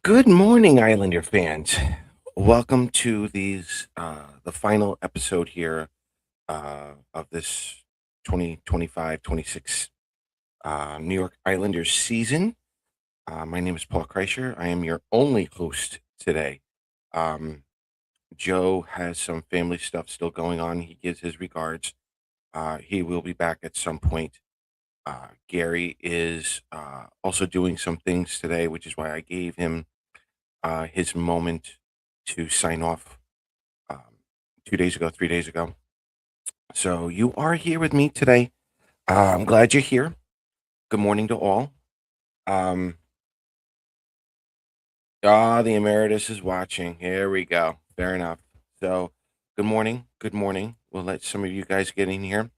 Good morning, Islander fans. Welcome to the final episode here of this 2025-26 New York Islanders season. My name is Paul Kreischer. I am your only host today. Um, Joe has some family stuff still going on. He gives his regards. He will be back at some point. Gary is also doing some things today, which is why I gave him his moment to sign off um, 2 days ago, 3 days ago. So you are here with me today. I'm glad you're here. Good morning to all. Um, the emeritus is watching. Here we go. Fair enough. So, good morning. Good morning. We'll let some of you guys get in here.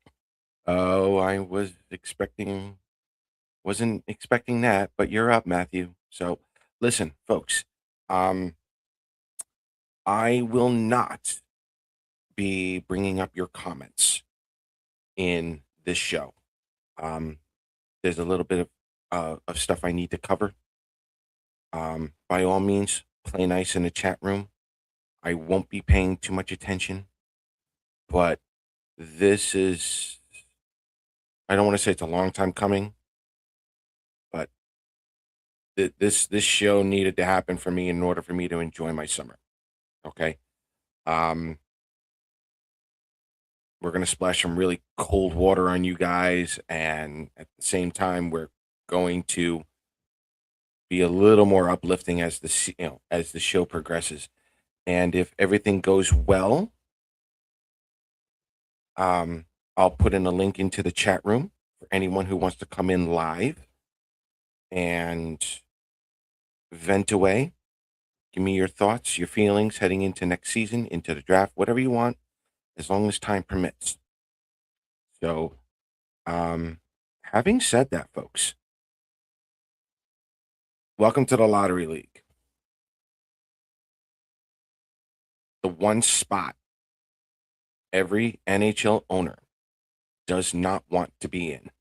Oh, wasn't expecting that, but you're up, Matthew. So, listen, folks. Um, I will not be bringing up your comments in this show. Um, there's a little bit of stuff I need to cover. By all means, play nice in the chat room. I won't be paying too much attention, but this is, I don't want to say it's a long time coming, but this show needed to happen for me in order for me to enjoy my summer. Okay. Um, we're going to splash some really cold water on you guys. And at the same time, we're going to be a little more uplifting as as the show progresses. And if everything goes well, um, I'll put in a link into the chat room for anyone who wants to come in live and vent away. Give me your thoughts, your feelings heading into next season, into the draft, whatever you want, as long as time permits. So, um, having said that, folks, welcome to the Lottery League. The one spot every NHL owner does not want to be in,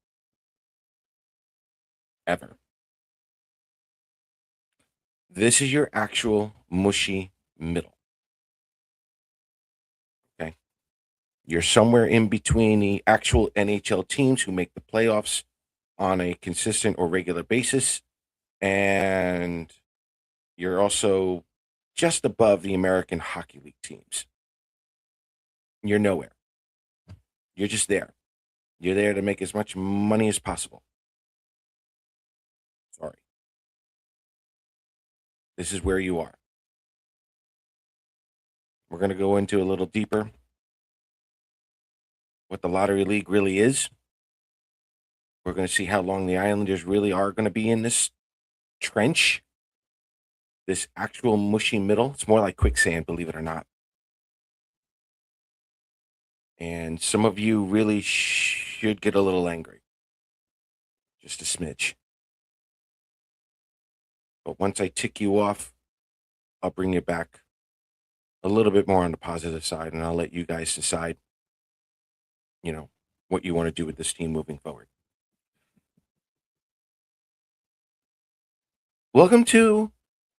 ever. This is your actual mushy middle. Okay. You're somewhere in between the actual NHL teams who make the playoffs on a consistent or regular basis, and you're also just above the American Hockey League teams. You're nowhere. You're just there. You're there to make as much money as possible. Sorry. This is where you are. We're going to go into a little deeper what the Lottery League really is. We're going to see how long the Islanders really are going to be in this trench, this actual mushy middle. It's more like quicksand, believe it or not. And some of you really should get a little angry. Just a smidge. But once I tick you off, I'll bring you back a little bit more on the positive side, and I'll let you guys decide, what you want to do with this team moving forward. Welcome to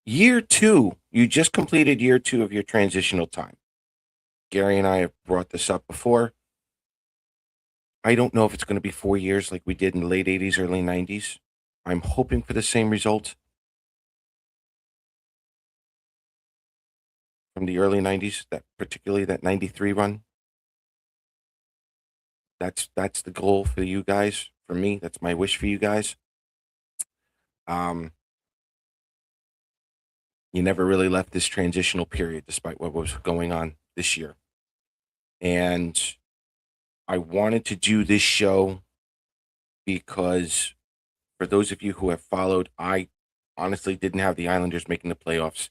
year 2. You just completed year 2 of your transitional time. Gary and I have brought this up before. I don't know if it's going to be 4 years like we did in the late 80s, early 90s. I'm hoping for the same result from the early 90s, particularly that 93 run. That's the goal for you guys. For me, that's my wish for you guys. Um, you never really left this transitional period despite what was going on this year. And I wanted to do this show because for those of you who have followed, I honestly didn't have the Islanders making the playoffs,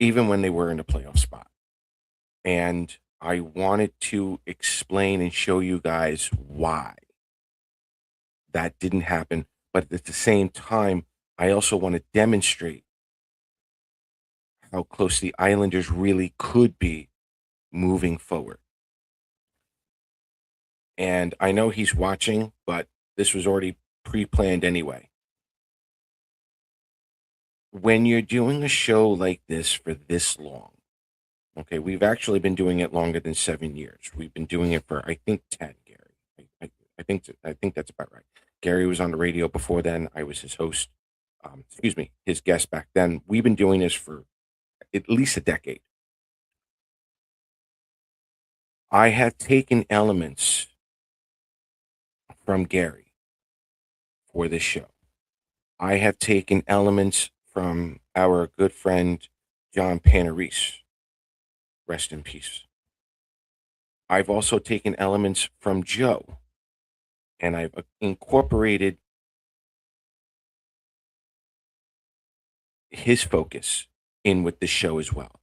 even when they were in the playoff spot. And I wanted to explain and show you guys why that didn't happen. But at the same time, I also want to demonstrate how close the Islanders really could be moving forward. And I know he's watching, but this was already pre-planned anyway. when you're doing a show like this for this long, okay, we've actually been doing it longer than 7 years. We've been doing it for, I think, 10, Gary. I think that's about right. Gary was on the radio before then. I was his host. Excuse me, his guest back then. We've been doing this for at least a decade. I have taken elements from Gary for this show. I have taken elements from our good friend John Panarese. Rest in peace. I've also taken elements from Joe, and I've incorporated his focus in with the show as well.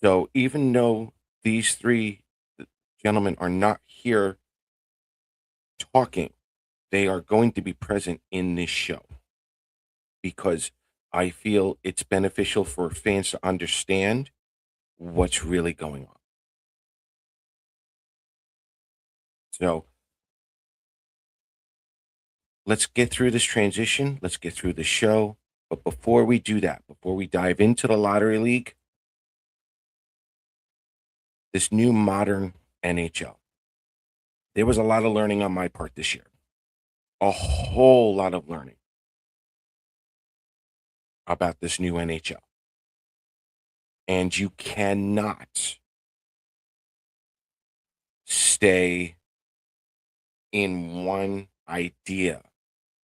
So even though these three gentlemen are not here talking, they are going to be present in this show because I feel it's beneficial for fans to understand what's really going on. So let's get through this transition. Let's get through the show. But before we do that, before we dive into the lottery league, this new modern NHL, there was a lot of learning on my part this year. A whole lot of learning about this new NHL. And you cannot stay in one idea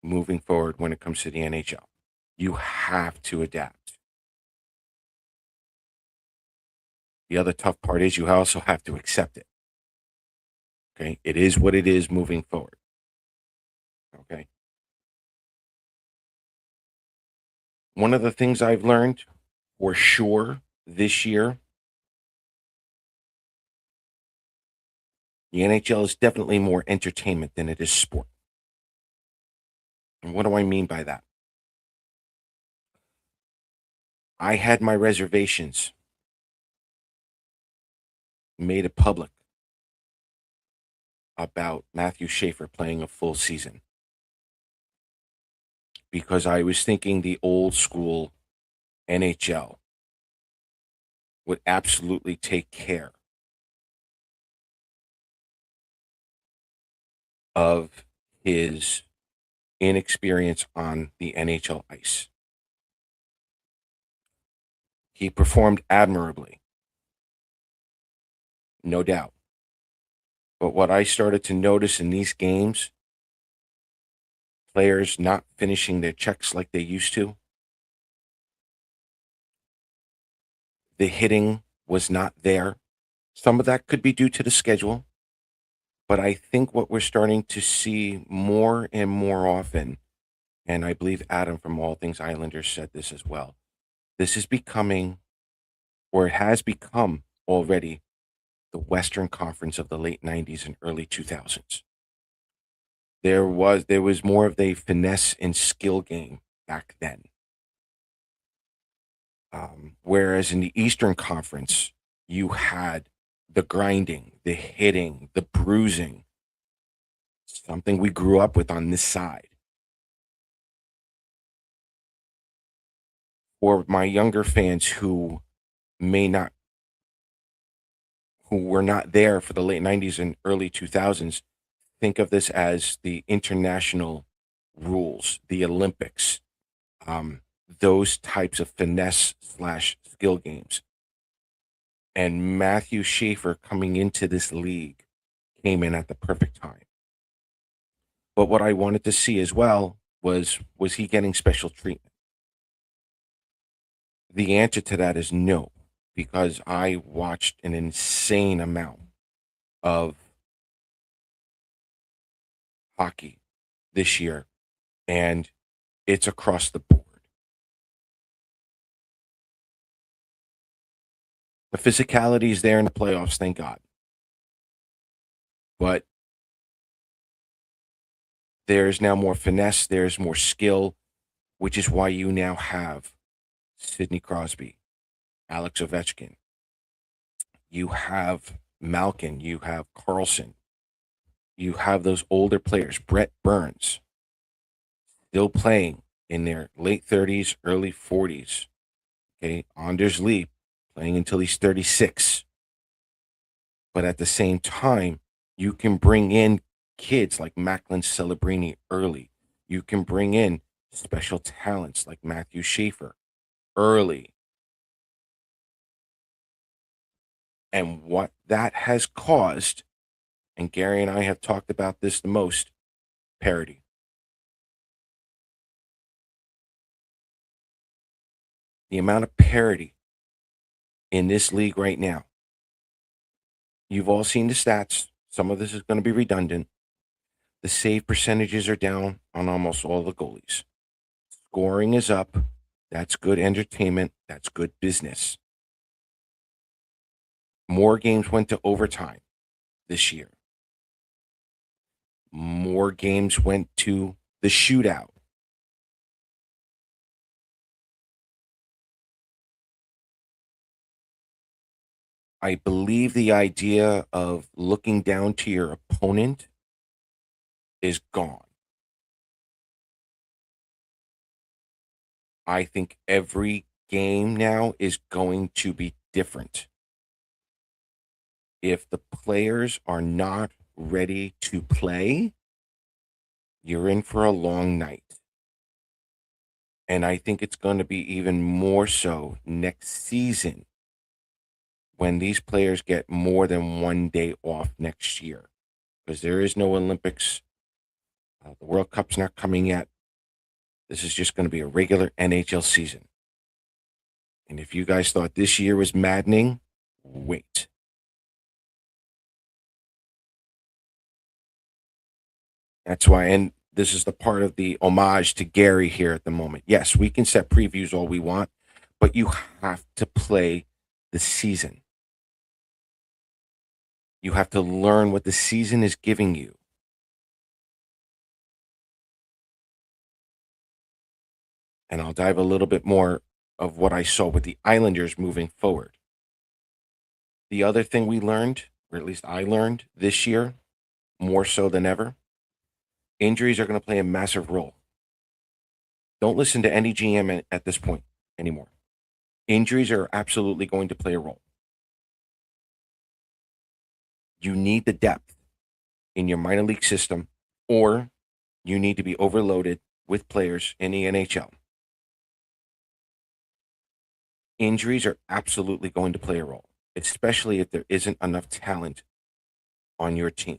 moving forward when it comes to the NHL. You have to adapt. The other tough part is you also have to accept it. Okay. It is what it is moving forward. Okay. One of the things I've learned for sure this year, the NHL is definitely more entertainment than it is sport. And what do I mean by that? I had my reservations made it public about Matthew Schaefer playing a full season because I was thinking the old school NHL would absolutely take care of his inexperience on the NHL ice. He performed admirably, no doubt. But what I started to notice in these games, players not finishing their checks like they used to, the hitting was not there. Some of that could be due to the schedule, but I think what we're starting to see more and more often, and I believe Adam from All Things Islanders said this as well, this is becoming, or it has become already, the Western Conference of the late 90s and early 2000s. There was more of a finesse and skill game back then. Whereas in the Eastern Conference, you had the grinding, the hitting, the bruising, something we grew up with on this side. For my younger fans may not, who were not there for the late 90s and early 2000s, think of this as the international rules, the Olympics, um, those types of finesse slash skill games. And Matthew Schaefer coming into this league came in at the perfect time. But what I wanted to see as well was he getting special treatment? The answer to that is no, because I watched an insane amount of hockey this year, and it's across the board. The physicality is there in the playoffs, thank God. But there's now more finesse, there's more skill, which is why you now have Sidney Crosby, Alex Ovechkin. You have Malkin, you have Carlson, you have those older players, Brett Burns, still playing in their late 30s, early 40s. Okay, Anders Lee playing until he's 36. But at the same time, you can bring in kids like Macklin Celebrini early. You can bring in special talents like Matthew Schaefer early. And what that has caused, and Gary and I have talked about this the most, parity. The amount of parity in this league right now. You've all seen the stats. Some of this is going to be redundant. The save percentages are down on almost all the goalies. Scoring is up. That's good entertainment. That's good business. More games went to overtime this year. More games went to the shootout. I believe the idea of looking down to your opponent is gone. I think every game now is going to be different. If the players are not ready to play, you're in for a long night. And I think it's going to be even more so next season when these players get more than 1 day off next year. Because there is no Olympics. The World Cup's not coming yet. This is just going to be a regular NHL season. And if you guys thought this year was maddening, wait. That's why, and this is the part of the homage to Gary here at the moment. Yes, we can set previews all we want, but you have to play the season. You have to learn what the season is giving you. And I'll dive a little bit more of what I saw with the Islanders moving forward. The other thing we learned, or at least I learned this year, more so than ever, injuries are going to play a massive role. Don't listen to any GM at this point anymore. Injuries are absolutely going to play a role. You need the depth in your minor league system, or you need to be overloaded with players in the NHL. Injuries are absolutely going to play a role, especially if there isn't enough talent on your team.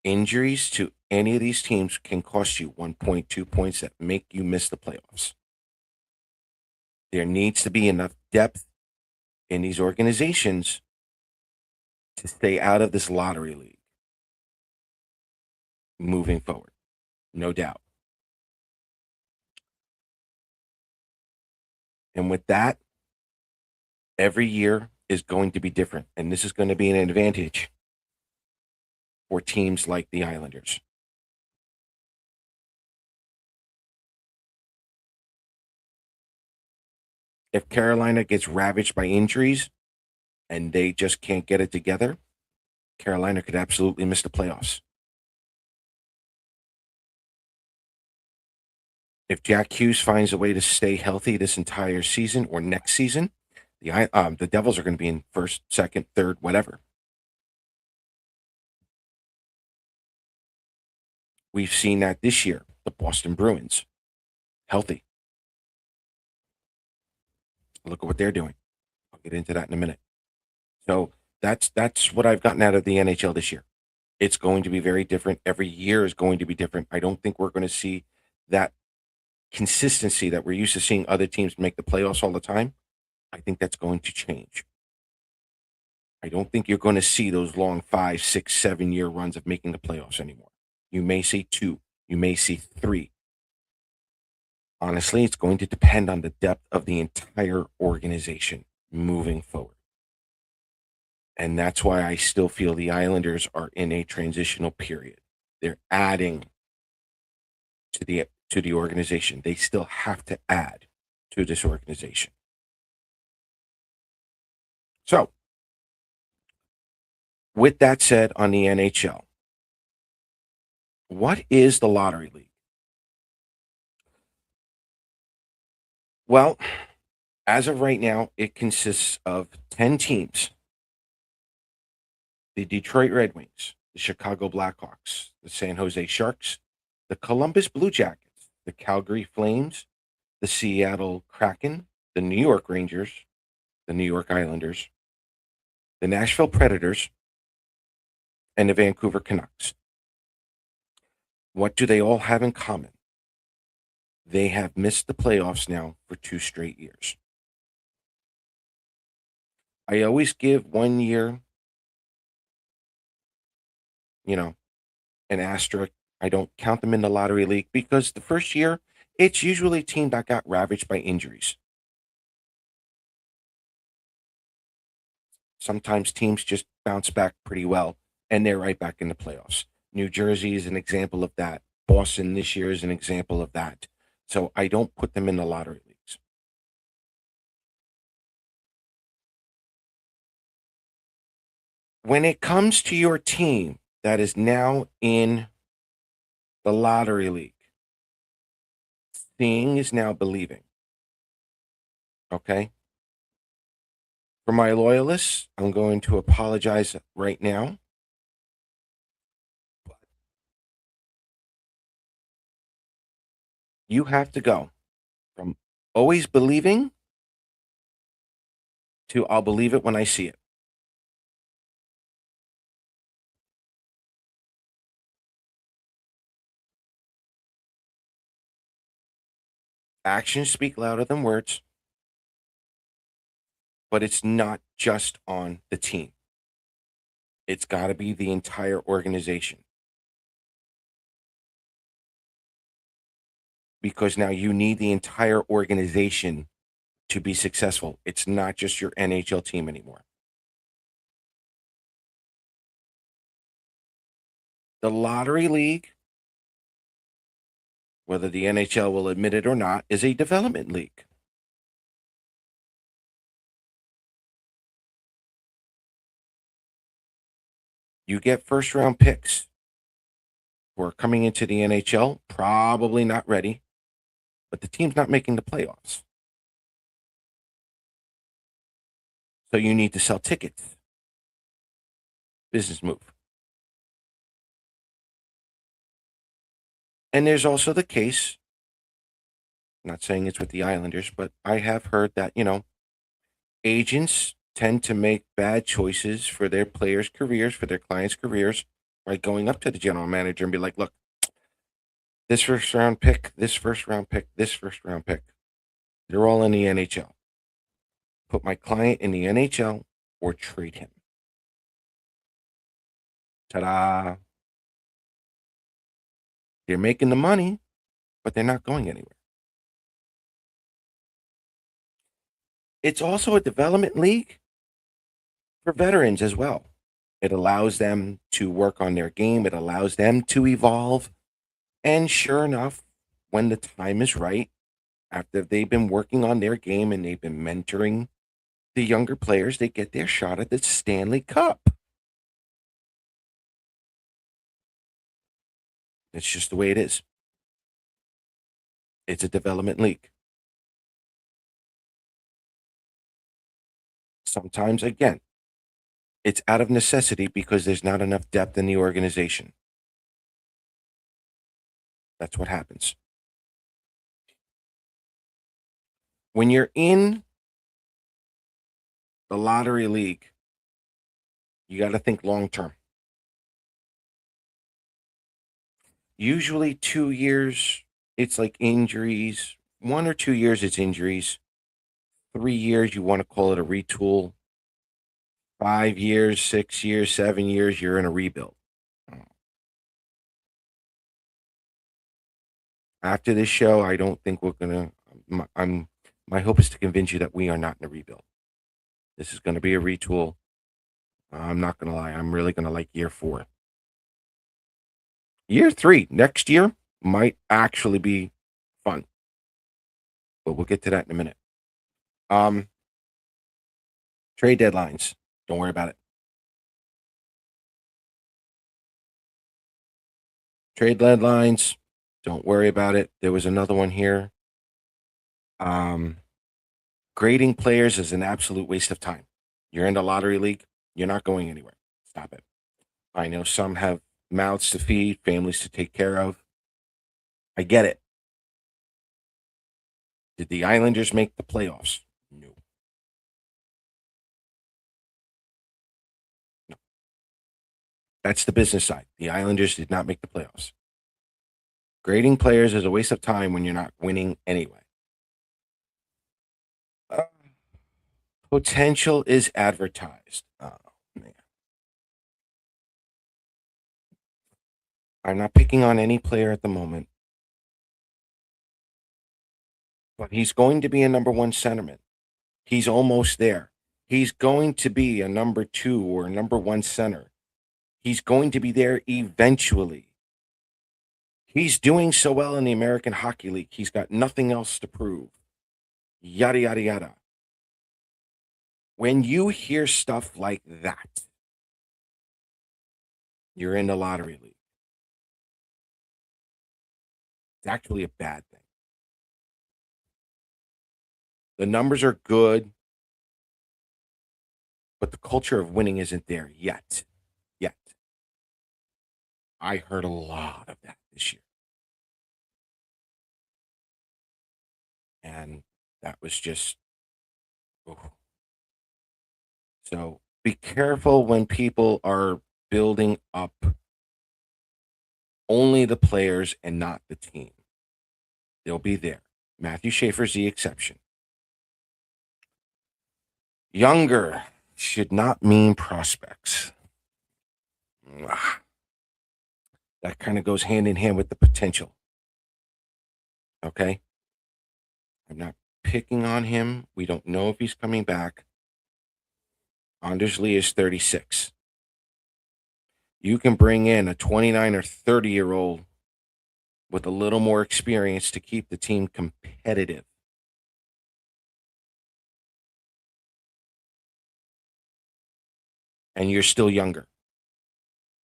Injuries to any of these teams can cost you 1.2 points that make you miss the playoffs. There needs to be enough depth in these organizations to stay out of this lottery league moving forward. No doubt. And with that, every year is going to be different. And this is going to be an advantage for teams like the Islanders. If Carolina gets ravaged by injuries and they just can't get it together, Carolina could absolutely miss the playoffs. If Jack Hughes finds a way to stay healthy this entire season or next season, the Devils are going to be in first, second, third, whatever. We've seen that this year. The Boston Bruins, healthy. Look at what they're doing. I'll get into that in a minute. So that's what I've gotten out of the NHL this year. It's going to be very different. Every year is going to be different. I don't think we're going to see that consistency that we're used to seeing other teams make the playoffs all the time. I think that's going to change. I don't think you're going to see those long 5, 6, 7 year runs of making the playoffs anymore. You may see 2, you may see 3. Honestly, it's going to depend on the depth of the entire organization moving forward. And that's why I still feel the Islanders are in a transitional period. They're adding to the organization. They still have to add to this organization. So, With that said, on the NHL, what is the lottery league? Well, as of right now, it consists of 10 teams: the Detroit Red Wings, the Chicago Blackhawks, the San Jose Sharks, the Columbus Blue Jackets, the Calgary Flames, the Seattle Kraken, the New York Rangers, the New York Islanders, the Nashville Predators, and the Vancouver Canucks. What do they all have in common? They have missed the playoffs now for 2 straight years. I always give 1 year, you know, an asterisk. I don't count them in the lottery league because the first year, it's usually a team that got ravaged by injuries. Sometimes teams just bounce back pretty well and they're right back in the playoffs. New Jersey is an example of that. Boston this year is an example of that. So I don't put them in the lottery leagues. When it comes to your team that is now in the lottery league, seeing is now believing. Okay. For my loyalists, I'm going to apologize right now. You have to go from always believing to I'll believe it when I see it. Actions speak louder than words, but it's not just on the team. It's got to be the entire organization because now you need the entire organization to be successful. It's not just your NHL team anymore. The lottery league, whether the NHL will admit it or not, is a development league. You get first round picks who are coming into the NHL, probably not ready, but the team's not making the playoffs. So you need to sell tickets. Business move. And there's also the case, not saying it's with the Islanders, but I have heard that, agents tend to make bad choices for their players' careers, for their clients' careers, by going up to the general manager and be like, look, this first round pick, this first round pick, this first round pick, they're all in the NHL. Put my client in the NHL or trade him. Ta da! They're making the money, but they're not going anywhere. It's also a development league for veterans as well. It allows them to work on their game, it allows them to evolve. And sure enough, when the time is right, after they've been working on their game and they've been mentoring the younger players, they get their shot at the Stanley Cup. It's just the way it is. It's a development league. Sometimes, again, it's out of necessity because there's not enough depth in the organization. That's what happens. When you're in the lottery league, you got to think long term. Usually 2 years, it's like injuries. 1 or 2 years, it's injuries. 3 years, you want to call it a retool. 5 years, 6 years, 7 years, you're in a rebuild. After this show, I don't think we're gonna. My hope is to convince you that we are not in a rebuild. This is going to be a retool. I'm not gonna lie. I'm really gonna like year 4. Year 3 next year might actually be fun, but we'll get to that in a minute. Um, Trade deadlines. Don't worry about it. Trade deadlines, don't worry about it. There was another one here. Um, Grading players is an absolute waste of time. You're in the lottery league, you're not going anywhere. Stop it. I know some have mouths to feed, families to take care of. I get it. Did the Islanders make the playoffs? No. No. That's the business side. The Islanders did not make the playoffs. Grading players is a waste of time when you're not winning anyway. Uh, Potential is advertised. Oh, man. I'm not picking on any player at the moment, but he's going to be a number one centerman. He's almost there. He's going to be a number two or a number one center. He's going to be there eventually. He's doing so well in the American Hockey League. He's got nothing else to prove. Yada, yada, yada. When you hear stuff like that, you're in the lottery league. It's actually a bad thing. The numbers are good, but the culture of winning isn't there yet. Yet. I heard a lot of that this year. And that was just, oh. So be careful when people are building up only the players and not the team. They'll be there. Matthew Schaefer's the exception. Younger should not mean prospects. That kind of goes hand in hand with the potential. Okay? I'm not picking on him. We don't know if he's coming back. Anders Lee is 36. You can bring in a 29 or 30-year-old with a little more experience to keep the team competitive. And you're still younger.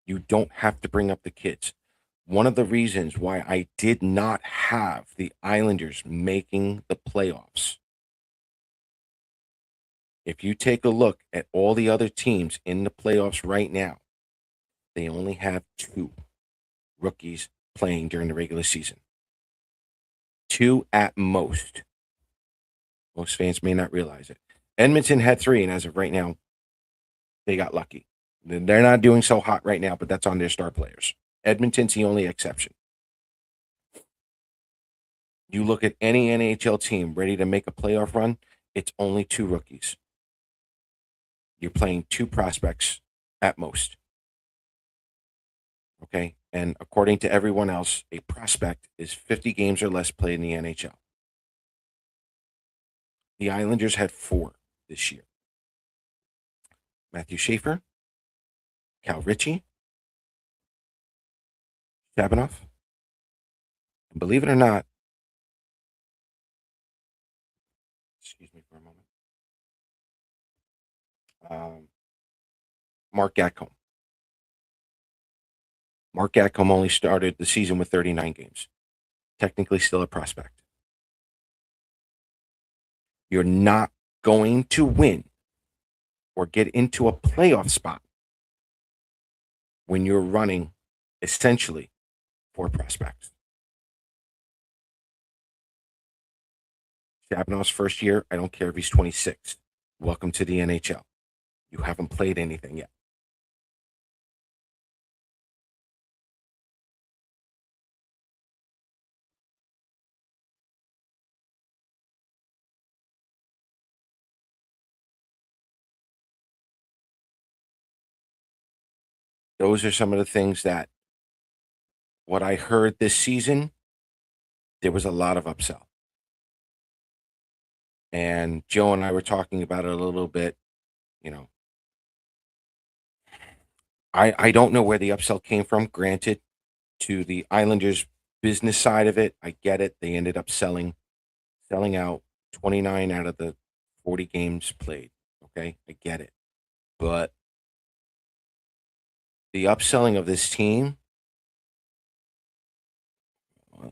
You don't have to bring up the kids. One of the reasons why I did not have the Islanders making the playoffs, if you take a look at all the other teams in the playoffs right now, they only have two rookies playing during the regular season. Two at most. Most fans may not realize it. Edmonton had three, and as of right now, they got lucky. They're not doing so hot right now, but that's on their star players. Edmonton's the only exception. You look at any NHL team ready to make a playoff run, it's only two rookies. You're playing two prospects at most. Okay. And according to everyone else, a prospect is 50 games or less played in the NHL. The Islanders had four this year: Matthew Schaefer, Cal Ritchie, Shabanoff, and believe it or not, excuse me for a moment, Mark Gatcomb. Mark Gatcomb only started the season with 39 games. Technically still a prospect. You're not going to win or get into a playoff spot when you're running essentially four prospects. Shabanoff's first year, I don't care if he's 26. Welcome to the NHL. You haven't played anything yet. Those are some of the things that what I heard this season, there was a lot of upsell. And Joe and I were talking about it a little bit. You know, I don't know where the upsell came from. Granted, to the Islanders business side of it, I get it. They ended up selling out 29 out of the 40 games played. Okay, I get it. But the upselling of this team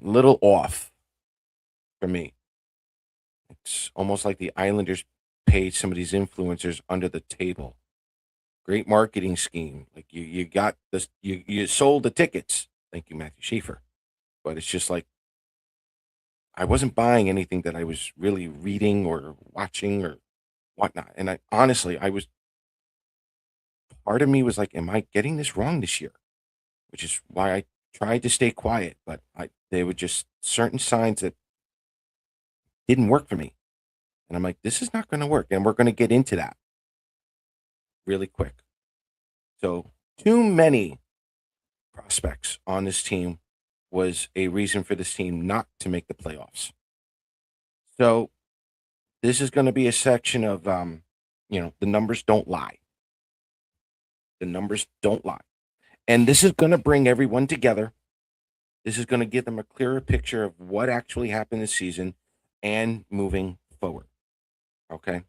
little off for me. It's almost like the Islanders paid some of these influencers under the table. Great marketing scheme. Like you got this, you sold the tickets. Thank you, Matthew Schaefer. But it's just like I wasn't buying anything that I was really reading or watching or whatnot. And I honestly, I was part of me was like, "Am I getting this wrong this year?" Which is why I tried to stay quiet. But they were just certain signs that didn't work for me, and I'm like, "This is not going to work." And we're going to get into that really quick. So, too many prospects on this team was a reason for this team not to make the playoffs. So, this is going to be a section of, the numbers don't lie. The numbers don't lie. And this is going to bring everyone together. This is going to give them a clearer picture of what actually happened this season and moving forward. Okay.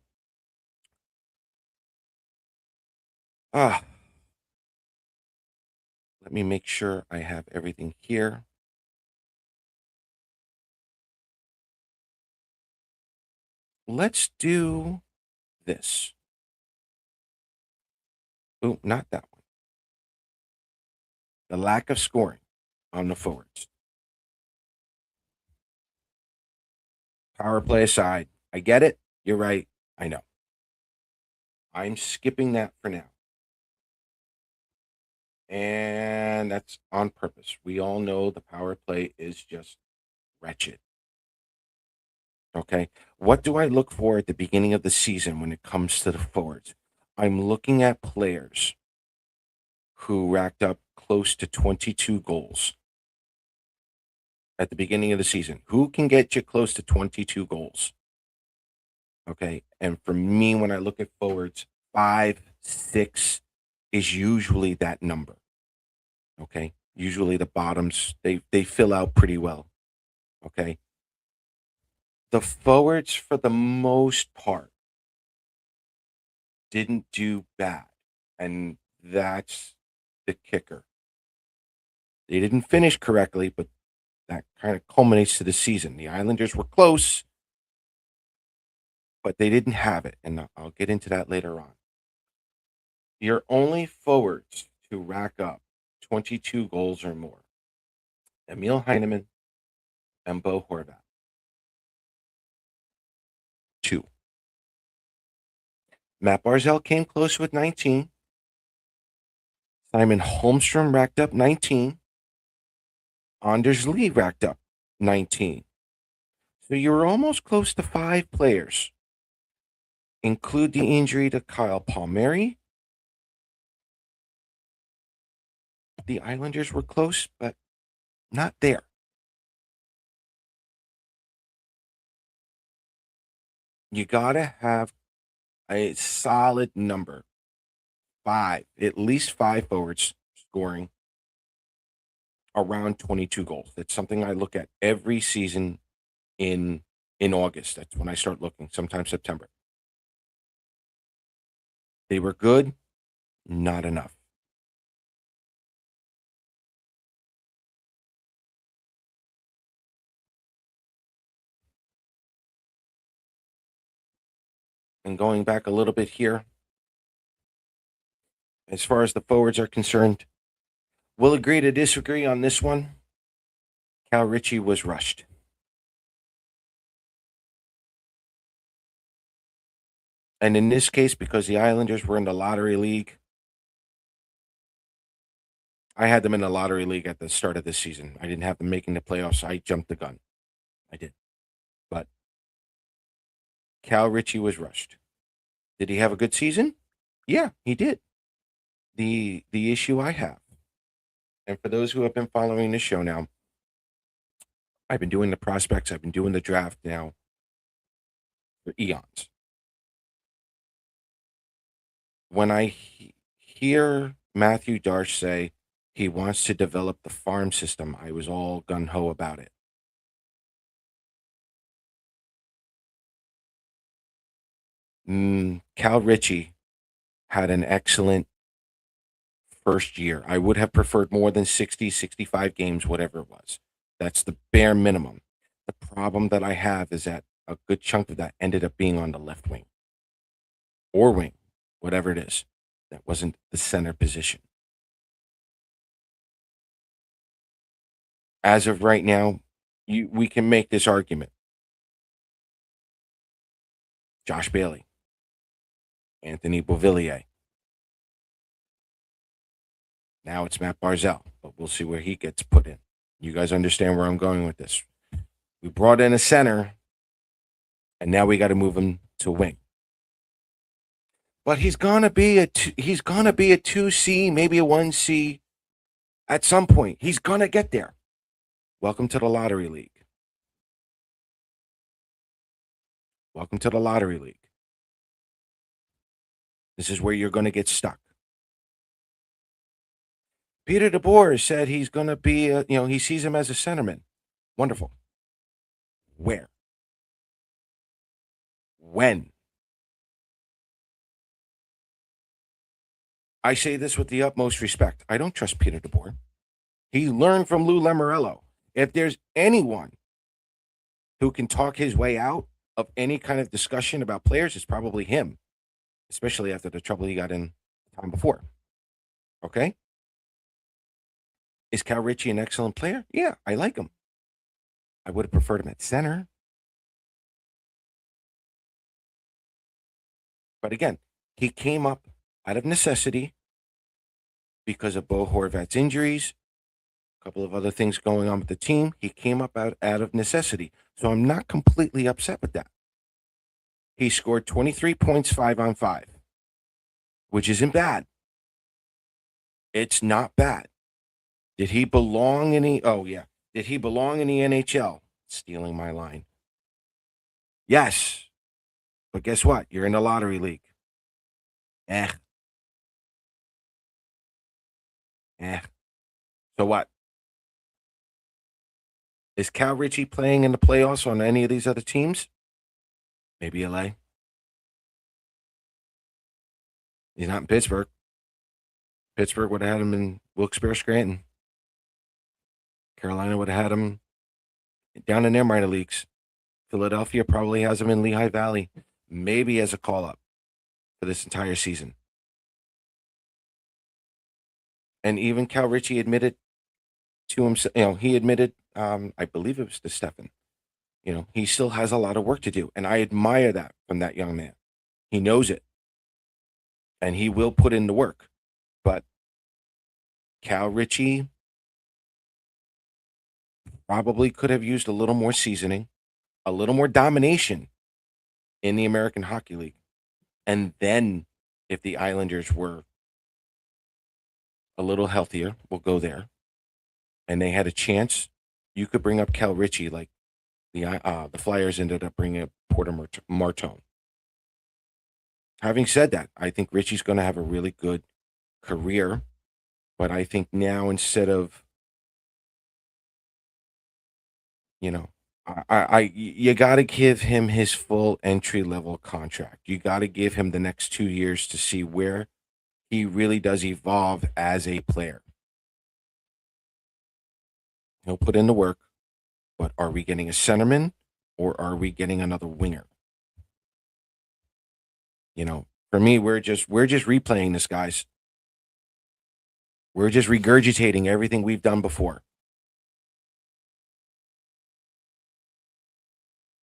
Ah, let me make sure I have everything here. Let's do this. Oh, not that one. The lack of scoring on the forwards. Power play aside. I get it. You're right. I know. I'm skipping that for now. And that's on purpose. We all know the power play is just wretched. Okay. What do I look for at the beginning of the season when it comes to the forwards? I'm looking at players who racked up close to 22 goals at the beginning of the season. Who can get you close to 22 goals? Okay. And for me, when I look at forwards, 5, 6 is usually that number. Okay. Usually the bottoms, they fill out pretty well. Okay. The forwards, for the most part, didn't do bad. And that's the kicker. They didn't finish correctly, but that kind of culminates to the season. The Islanders were close, but they didn't have it. And I'll get into that later on. Your only forwards to rack up 22 goals or more: Emil Heineman and Bo Horvat. Two. Matt Barzell came close with 19. Simon Holmstrom racked up 19. Anders Lee racked up 19. So you were almost close to 5 players. Include the injury to Kyle Palmieri. The Islanders were close, but not there. You got to have a solid number. 5, at least 5 forwards scoring around 22 goals. That's something I look at every season in August. That's when I start looking, sometimes September. They were good, not enough. And going back a little bit here, as far as the forwards are concerned, we'll agree to disagree on this one. Cal Ritchie was rushed. And in this case, because the Islanders were in the lottery league, I had them in the lottery league at the start of this season. I didn't have them making the playoffs. I jumped the gun. I did. But Cal Ritchie was rushed. Did he have a good season? Yeah, he did. The issue I have, and for those who have been following the show now, I've been doing the prospects, I've been doing the draft now for eons. When I hear Matthew Darsh say he wants to develop the farm system, I was all gun ho about it. Cal Ritchie had an excellent first year. I would have preferred more than 60, 65 games, whatever it was. That's the bare minimum. The problem that I have is that a good chunk of that ended up being on the left wing or wing, whatever it is. That wasn't the center position. As of right now, we can make this argument. Josh Bailey, Anthony Beauvillier. Now it's Matt Barzell, but we'll see where he gets put in. You guys understand where I'm going with this. We brought in a center, and now we got to move him to wing. But he's gonna be he's gonna be a 2C, maybe a 1C at some point. He's gonna get there. Welcome to the lottery league. Welcome to the lottery league. This is where you're gonna get stuck. Peter DeBoer said he's gonna be he sees him as a centerman. Wonderful. Where? When? I say this with the utmost respect. I don't trust Peter DeBoer. He learned from Lou Lamoriello. If there's anyone who can talk his way out of any kind of discussion about players, it's probably him, especially after the trouble he got in the time before. Okay? Is Cal Ritchie an excellent player? Yeah, I like him. I would have preferred him at center. But again, he came up out of necessity because of Bo Horvat's injuries, a couple of other things going on with the team. He came up out of necessity. So I'm not completely upset with that. He scored 23 points, 5-on-5, which isn't bad. It's not bad. Did he belong in the Did he belong in the NHL? Stealing my line. Yes. But guess what? You're in the lottery league. Eh. So what? Is Cal Ritchie playing in the playoffs on any of these other teams? Maybe LA. He's not in Pittsburgh. Pittsburgh would have had him in Wilkes-Barre, Scranton. Carolina would have had him down in their minor leagues. Philadelphia probably has him in Lehigh Valley, maybe as a call-up for this entire season. And even Cal Ritchie admitted to himself, he admitted, I believe it was to Stefan, he still has a lot of work to do. And I admire that from that young man. He knows it. And he will put in the work. But Cal Ritchie probably could have used a little more seasoning, a little more domination in the American Hockey League. And then if the Islanders were a little healthier, we'll go there, and they had a chance, you could bring up Cal Ritchie like the Flyers ended up bringing up Porter Martone. Having said that, I think Ritchie's going to have a really good career, but I think now instead of, you got to give him his full entry level contract. You got to give him the next 2 years to see where he really does evolve as a player. He'll put in the work, but are we getting a centerman or are we getting another winger? For me, we're just replaying this, guys. We're just regurgitating everything we've done before.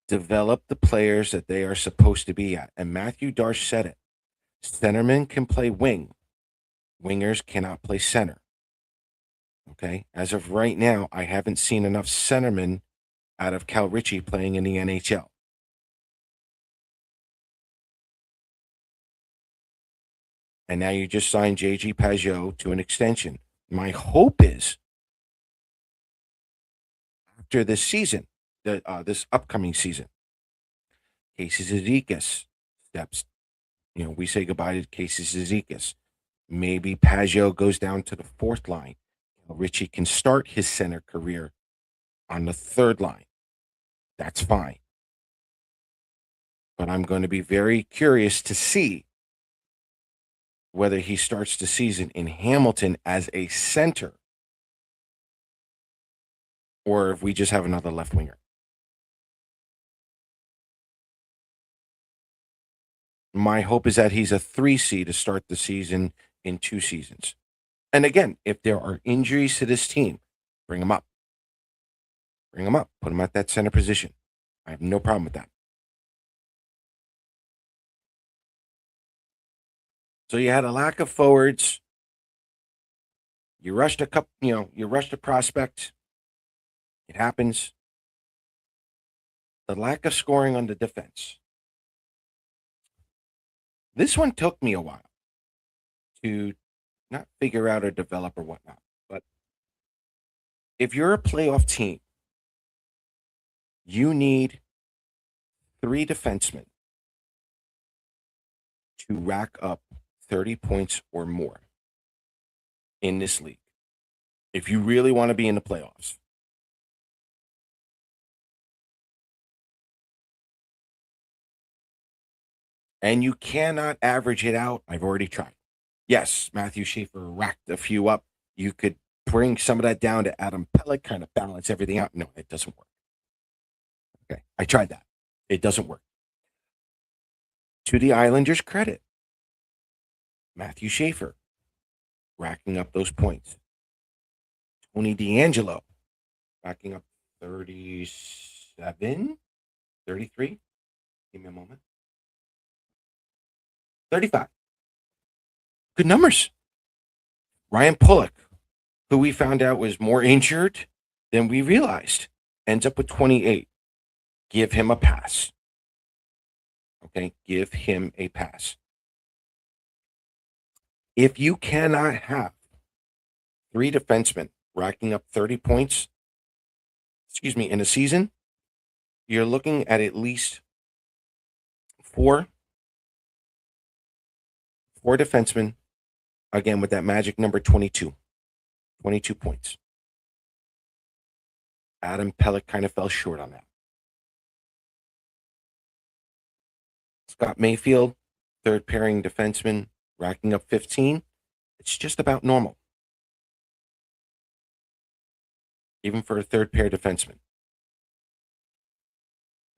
Develop the players that they are supposed to be at. And Matthew Darsh said it. Centermen can play wing. Wingers cannot play center. Okay? As of right now, I haven't seen enough centermen out of Cal Ritchie playing in the NHL. And now you just signed J.G. Pajot to an extension. My hope is after this season, this upcoming season, Casey Zizekas steps. We say goodbye to Casey Zizekas. Maybe Pajot goes down to the fourth line. Ritchie can start his center career on the third line. That's fine. But I'm going to be very curious to see whether he starts the season in Hamilton as a center or if we just have another left winger. My hope is that he's a 3C to start the season in 2 seasons. And again, if there are injuries to this team, bring him up. Bring him up. Put him at that center position. I have no problem with that. So you had a lack of forwards. You rushed a couple, you rushed a prospect. It happens. The lack of scoring on the defense. This one took me a while to not figure out or develop or whatnot. But if you're a playoff team, you need 3 defensemen to rack up 30 points or more in this league. If you really want to be in the playoffs. And you cannot average it out. I've already tried. Yes, Matthew Schaefer racked a few up. You could bring some of that down to Adam Pellick, kind of balance everything out. No, it doesn't work. Okay, I tried that. It doesn't work. To the Islanders' credit, Matthew Schaefer racking up those points. Tony D'Angelo racking up 37, 33. Give me a moment. 35. Good numbers. Ryan Pulock, who we found out was more injured than we realized, ends up with 28. Give him a pass. Okay, give him a pass. If you cannot have 3 defensemen racking up 30 points, in a season, you're looking at least 4 defensemen, again, with that magic number 22. 22 points. Adam Pellick kind of fell short on that. Scott Mayfield, third pairing defenseman, racking up 15. It's just about normal. Even for a third pair defenseman.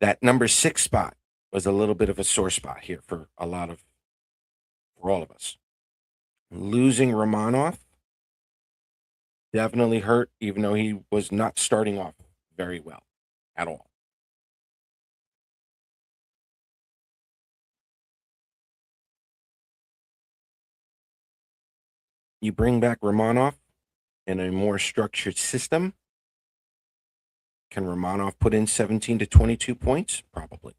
That number 6 spot was a little bit of a sore spot here for all of us. Losing Romanov definitely hurt, even though he was not starting off very well at all. You bring back Romanov in a more structured system. Can Romanov put in 17 to 22 points? Probably.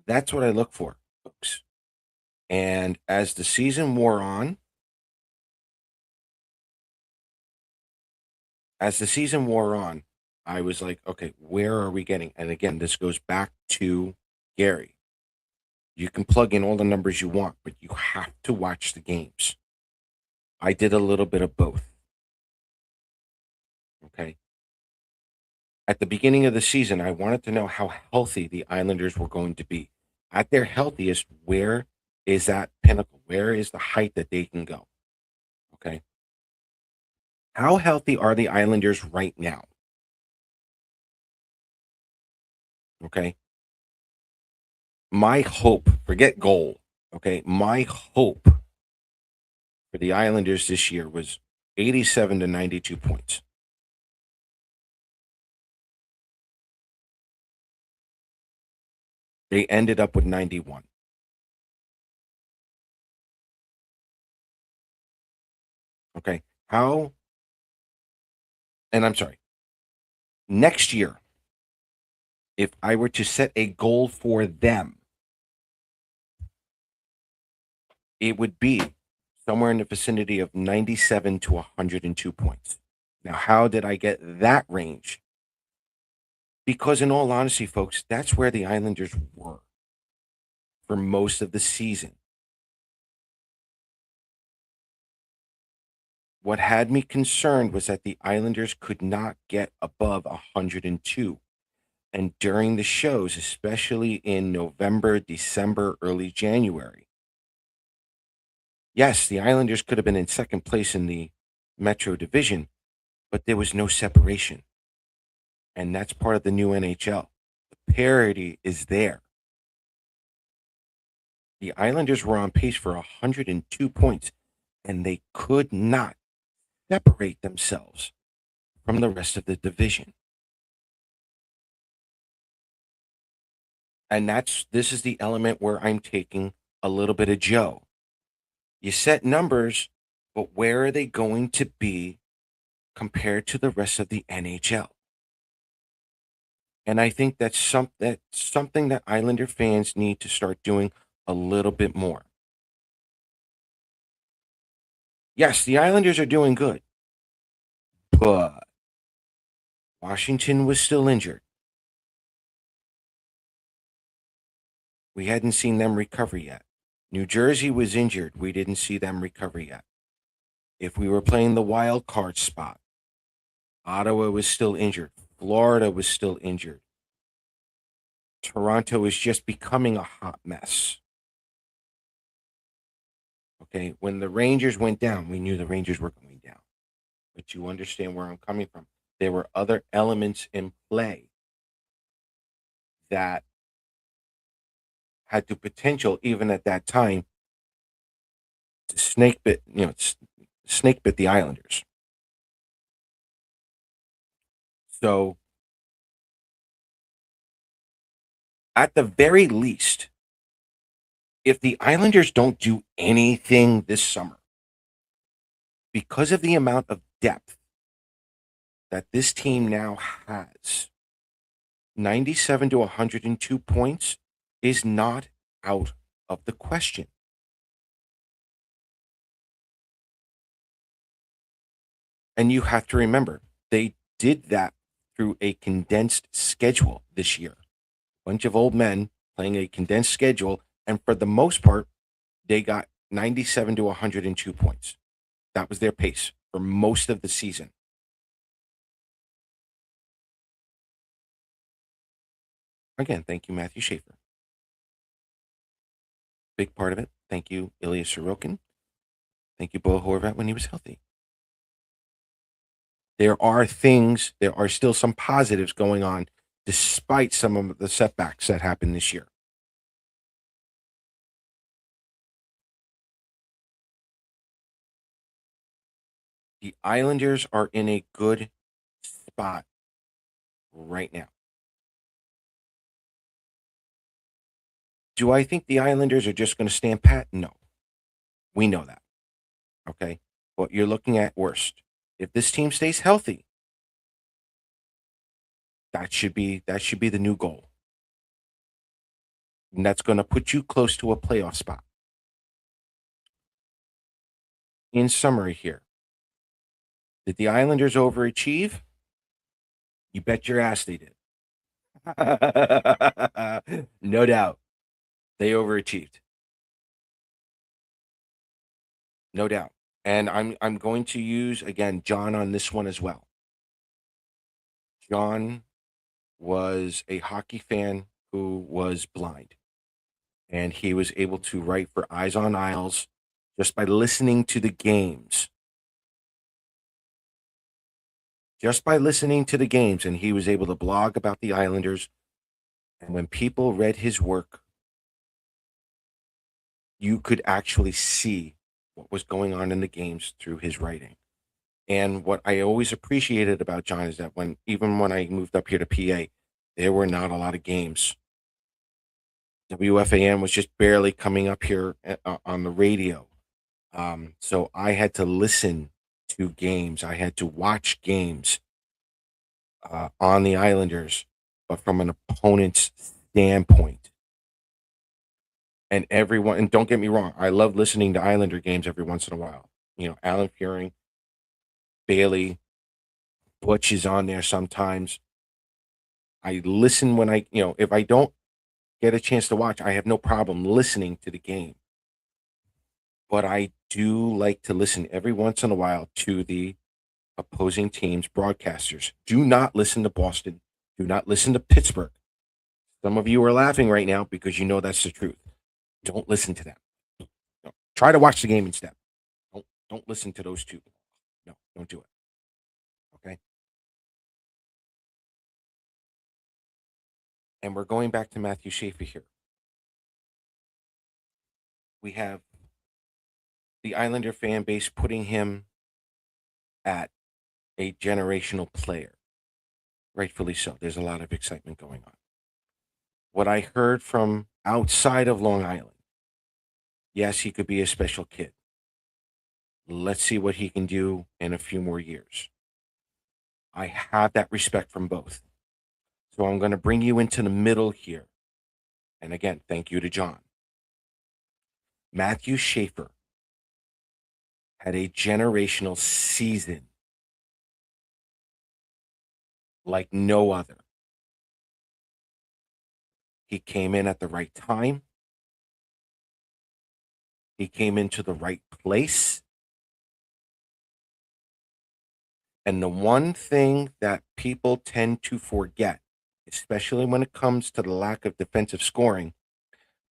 That's what I look for, folks. And as the season wore on, I was like, okay, where are we getting? And again, this goes back to Gary. You can plug in all the numbers you want, but you have to watch the games. I did a little bit of both. Okay. At the beginning of the season, I wanted to know how healthy the Islanders were going to be. At their healthiest, where is that pinnacle? Where is the height that they can go? Okay. How healthy are the Islanders right now? Okay. My hope, forget goal. Okay. My hope for the Islanders this year was 87 to 92 points. They ended up with 91. Okay. And I'm sorry, next year, if I were to set a goal for them, it would be somewhere in the vicinity of 97 to 102 points. Now, how did I get that range? Because, in all honesty, folks, that's where the Islanders were for most of the season. What had me concerned was that the Islanders could not get above 102. And during the shows, especially in November, December, early January, Yes, the Islanders could have been in second place in the Metro Division, but there was no separation. And that's part of the new NHL. The parity is there. The Islanders were on pace for 102 points, and they could not separate themselves from the rest of the division. And this is the element where I'm taking a little bit of Joe. You set numbers, but where are they going to be compared to the rest of the NHL? And I think that's something that Islander fans need to start doing a little bit more. Yes, the Islanders are doing good, but Washington was still injured. We hadn't seen them recover yet. New Jersey was injured. We didn't see them recover yet. If we were playing the wild card spot, Ottawa was still injured. Florida was still injured. Toronto is just becoming a hot mess. Okay, when the Rangers went down, we knew the Rangers were going down. But you understand where I'm coming from. There were other elements in play that had the potential, even at that time, to snake bit the Islanders. So, at the very least, if the Islanders don't do anything this summer, because of the amount of depth that this team now has, 97 to 102 points is not out of the question. And you have to remember, they did that through a condensed schedule this year. A bunch of old men playing a condensed schedule, and for the most part, they got 97 to 102 points. That was their pace for most of the season. Again, thank you, Matthew Schaefer. Big part of it. Thank you, Ilya Sorokin. Thank you, Bo Horvat, when he was healthy. There are still some positives going on despite some of the setbacks that happened this year. The Islanders are in a good spot right now. Do I think the Islanders are just going to stand pat? No. We know that. Okay. But you're looking at worst. If this team stays healthy, that should be the new goal. And that's going to put you close to a playoff spot. In summary here, did the Islanders overachieve? You bet your ass they did. No doubt. They overachieved. No doubt. And I'm going to use again John on this one as well. John was a hockey fan who was blind, and he was able to write for Eyes on Isles just by listening to the games. Just by listening to the games, and he was able to blog about the Islanders. And when people read his work, you could actually see what was going on in the games through his writing. And what I always appreciated about John is that even when I moved up here to PA, there were not a lot of games. WFAN was just barely coming up here on the radio. So I had to listen to games. I had to watch games on the Islanders, but from an opponent's standpoint. And don't get me wrong, I love listening to Islander games every once in a while. Alan Fearing, Bailey, Butch is on there sometimes. I listen when if I don't get a chance to watch, I have no problem listening to the game. But I do like to listen every once in a while to the opposing team's broadcasters. Do not listen to Boston. Do not listen to Pittsburgh. Some of you are laughing right now because you know that's the truth. Don't listen to them. Try to watch the game instead. Don't listen to those two. No, don't do it. Okay. And we're going back to Matthew Schaefer here. We have the Islander fan base putting him at a generational player. Rightfully so. There's a lot of excitement going on. What I heard from outside of Long Island, yes, he could be a special kid. Let's see what he can do in a few more years. I have that respect from both. So I'm going to bring you into the middle here. And again, thank you to John. Matthew Schaefer had a generational season like no other. He came in at the right time. He came into the right place. And the one thing that people tend to forget, especially when it comes to the lack of defensive scoring,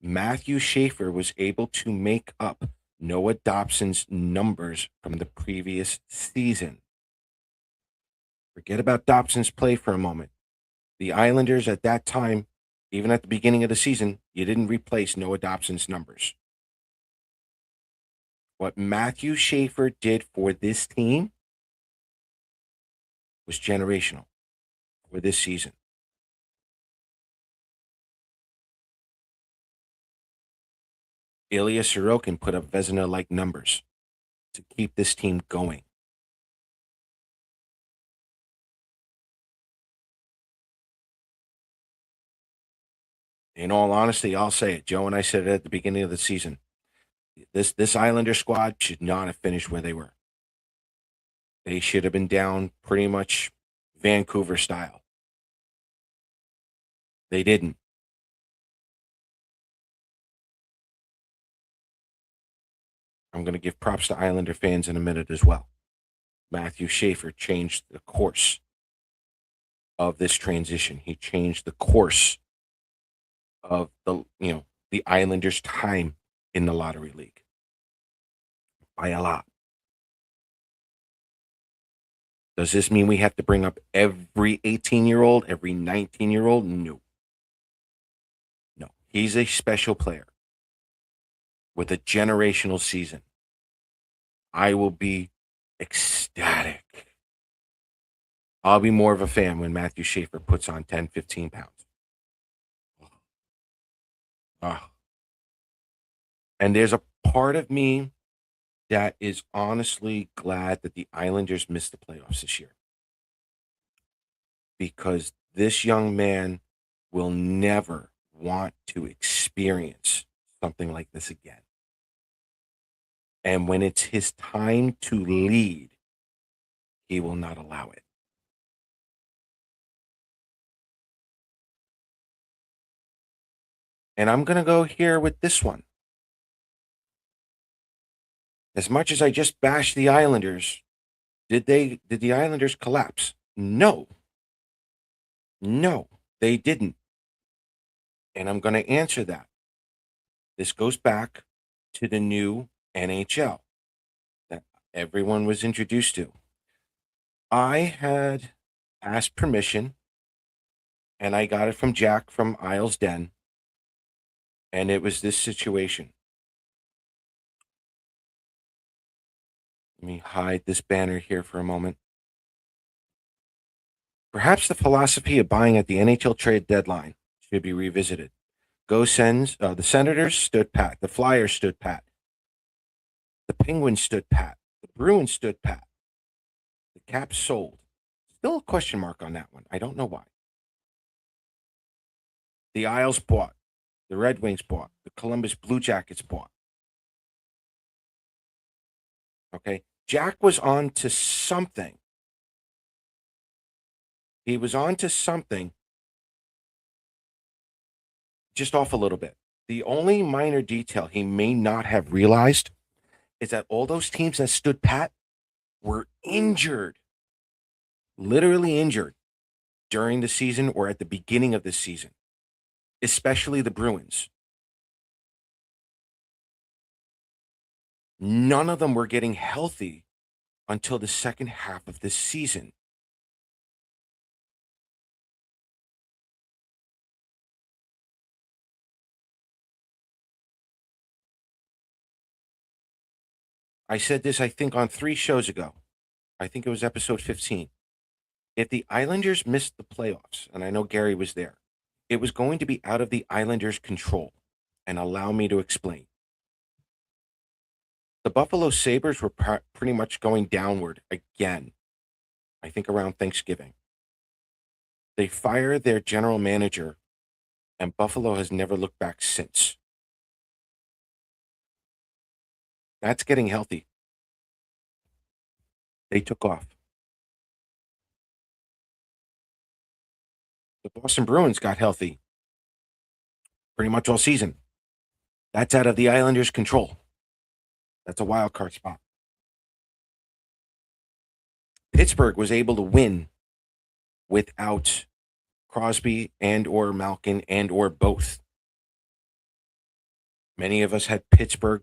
Matthew Schaefer was able to make up Noah Dobson's numbers from the previous season. Forget about Dobson's play for a moment. The Islanders at that time, even at the beginning of the season, you didn't replace Noah Dobson's numbers. What Matthew Schaefer did for this team was generational for this season. Ilya Sorokin put up Vezina-like numbers to keep this team going. In all honesty, I'll say it. Joe and I said it at the beginning of the season. This Islander squad should not have finished where they were. They should have been down pretty much Vancouver style. They didn't. I'm going to give props to Islander fans in a minute as well. Matthew Schaefer changed the course of this transition. He changed the course of the Islanders' time in the lottery league by a lot. Does this mean we have to bring up every 18-year-old, every 19-year-old? No. No. He's a special player with a generational season. I will be ecstatic. I'll be more of a fan when Matthew Schaefer puts on 10, 15 pounds. Oh. And there's a part of me that is honestly glad that the Islanders missed the playoffs this year. Because this young man will never want to experience something like this again. And when it's his time to lead, he will not allow it. And I'm going to go here with this one. As much as I just bashed the Islanders, did the Islanders collapse? No. No, they didn't. And I'm going to answer that. This goes back to the new NHL that everyone was introduced to. I had asked permission, and I got it from Jack from Isles Den, and it was this situation. Let me hide this banner here for a moment. Perhaps the philosophy of buying at the NHL trade deadline should be revisited. Go Sens. The Senators stood pat. The Flyers stood pat. The Penguins stood pat. The Bruins stood pat. The Caps sold. Still a question mark on that one. I don't know why. The Isles bought. The Red Wings bought. The Columbus Blue Jackets bought. Okay. Jack was on to something. He was on to something, just off a little bit. The only minor detail he may not have realized is that all those teams that stood pat were injured, literally injured during the season or at the beginning of the season, especially the Bruins. None of them were getting healthy until the second half of this season. I said this, I think, on 3 shows ago. I think it was episode 15. If the Islanders missed the playoffs, and I know Gary was there, it was going to be out of the Islanders' control. And allow me to explain. The Buffalo Sabres were pretty much going downward again, I think around Thanksgiving. They fired their general manager, and Buffalo has never looked back since. That's getting healthy. They took off. The Boston Bruins got healthy pretty much all season. That's out of the Islanders' control. That's a wild card spot. Pittsburgh was able to win without Crosby and or Malkin and or both. Many of us had Pittsburgh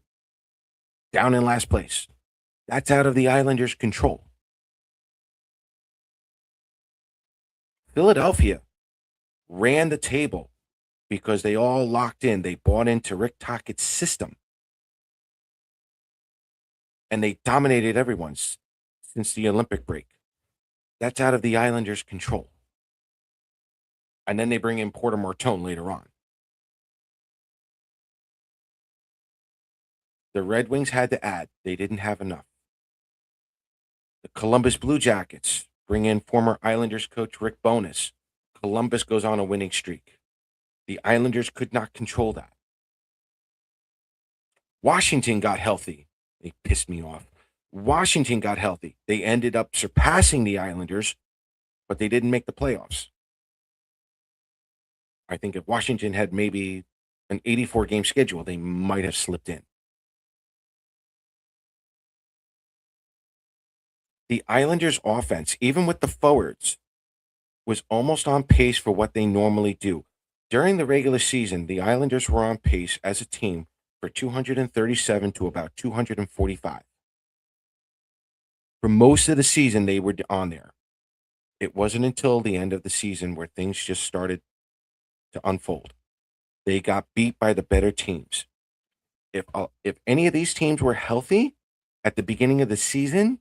down in last place. That's out of the Islanders' control. Philadelphia ran the table because they all locked in. They bought into Rick Tockett's system. And they dominated everyone since the Olympic break. That's out of the Islanders' control. And then they bring in Porter Martone later on. The Red Wings had to add. They didn't have enough. The Columbus Blue Jackets bring in former Islanders coach Rick Bowness. Columbus goes on a winning streak. The Islanders could not control that. Washington got healthy. They pissed me off. Washington got healthy. They ended up surpassing the Islanders, but they didn't make the playoffs. I think if Washington had maybe an 84-game schedule, they might have slipped in. The Islanders' offense, even with the forwards, was almost on pace for what they normally do. During the regular season, the Islanders were on pace as a team for 237 to about 245. For most of the season, they were on there. It wasn't until the end of the season where things just started to unfold. They got beat by the better teams. If any of these teams were healthy at the beginning of the season,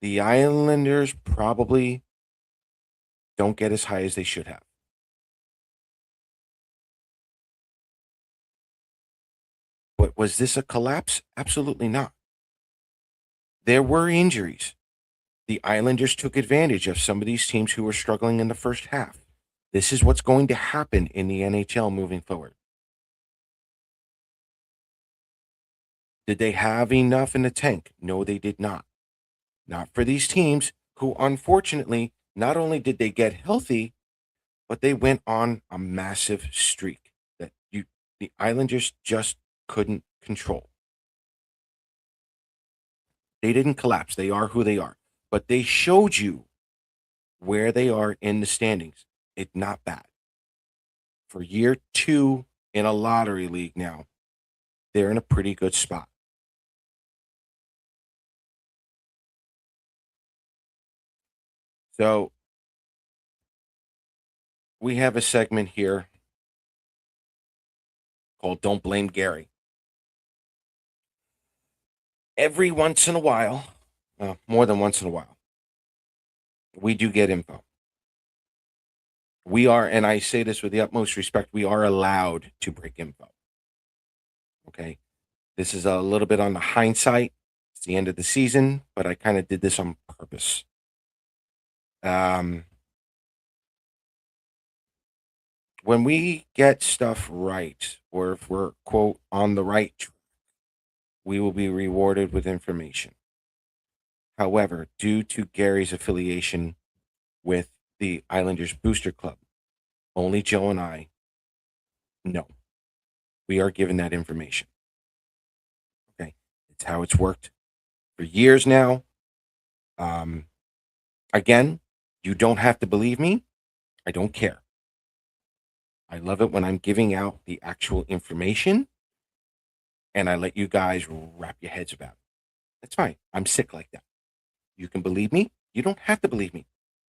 the Islanders probably don't get as high as they should have. But was this a collapse? Absolutely not. There were injuries. The Islanders took advantage of some of these teams who were struggling in the first half. This is what's going to happen in the NHL moving forward. Did they have enough in the tank? No, they did not. Not for these teams who, unfortunately, not only did they get healthy, but they went on a massive streak that the Islanders just couldn't control. They didn't collapse. They are who they are. But they showed you where they are in the standings. It's not bad. For year 2 in a lottery league now, they're in a pretty good spot. So we have a segment here called Don't Blame Gary. Every once in a while, more than once in a while, we do get info. We are, and I say this with the utmost respect, we are allowed to break info. Okay. This is a little bit on the hindsight. It's the end of the season, but I kind of did this on purpose. When we get stuff right, or if we're, quote, on the right track, we will be rewarded with information. However, due to Gary's affiliation with the Islanders Booster Club, only Joe and I know. We are given that information. Okay. It's how it's worked for years now. Again, you don't have to believe me. I don't care. I love it when I'm giving out the actual information and I let you guys wrap your heads about it. That's fine. I'm sick like that. You can believe me. You don't have to believe me.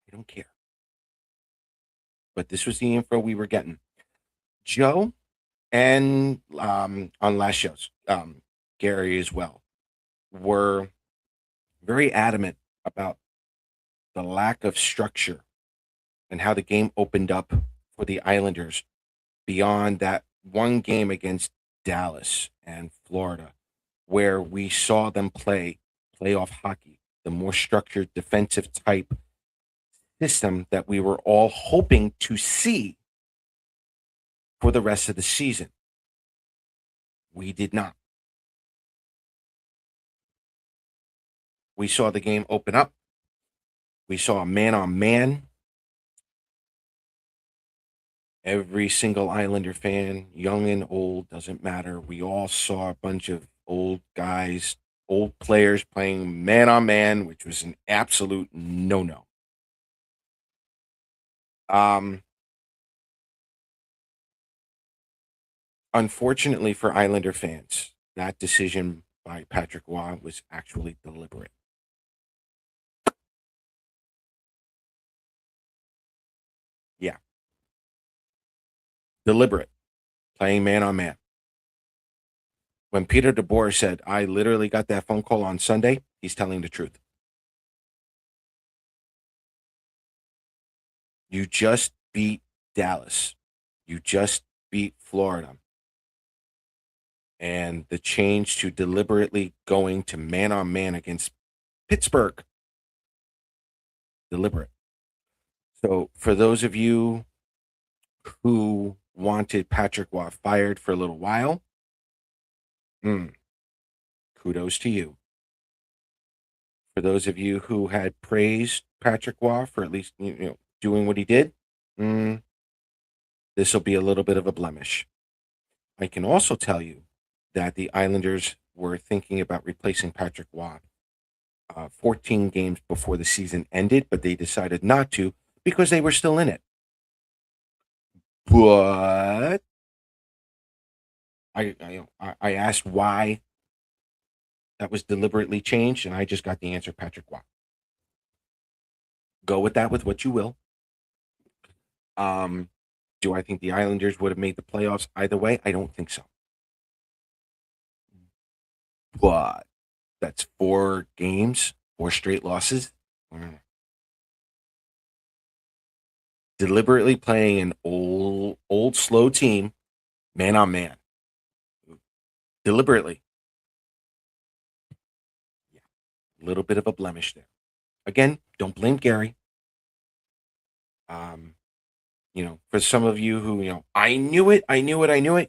I don't care. But this was the info we were getting. Joe and on last shows, Gary as well, were very adamant about the lack of structure and how the game opened up for the Islanders beyond that one game against Dallas and Florida, where we saw them play playoff hockey, the more structured defensive type system that we were all hoping to see for the rest of the season. We did not. We saw the game open up. We saw a man on man. Every single Islander fan, young and old, doesn't matter. We all saw a bunch of old guys, old players playing man on man, which was an absolute no no. Um, Unfortunately for Islander fans, that decision by Patrick Waugh was actually deliberate. Yeah, deliberate, playing man on man. When Peter DeBoer said, I literally got that phone call on Sunday, he's telling the truth. You just beat Dallas. You just beat Florida. And the change to deliberately going to man on man against Pittsburgh, deliberate. So for those of you who wanted Patrick Waugh fired for a little while, kudos to you. For those of you who had praised Patrick Waugh for at least doing what he did, this will be a little bit of a blemish. I can also tell you that the Islanders were thinking about replacing Patrick Waugh 14 games before the season ended, but they decided not to because they were still in it. But I asked why that was deliberately changed, and I just got the answer: Patrick Waugh. Go with that with what you will. Do I think the Islanders would have made the playoffs either way? I don't think so. But that's 4 games, 4 straight losses. Deliberately playing an old slow team, man on man. Deliberately. Yeah. A little bit of a blemish there. Again, don't blame Gary. For some of you who, I knew it.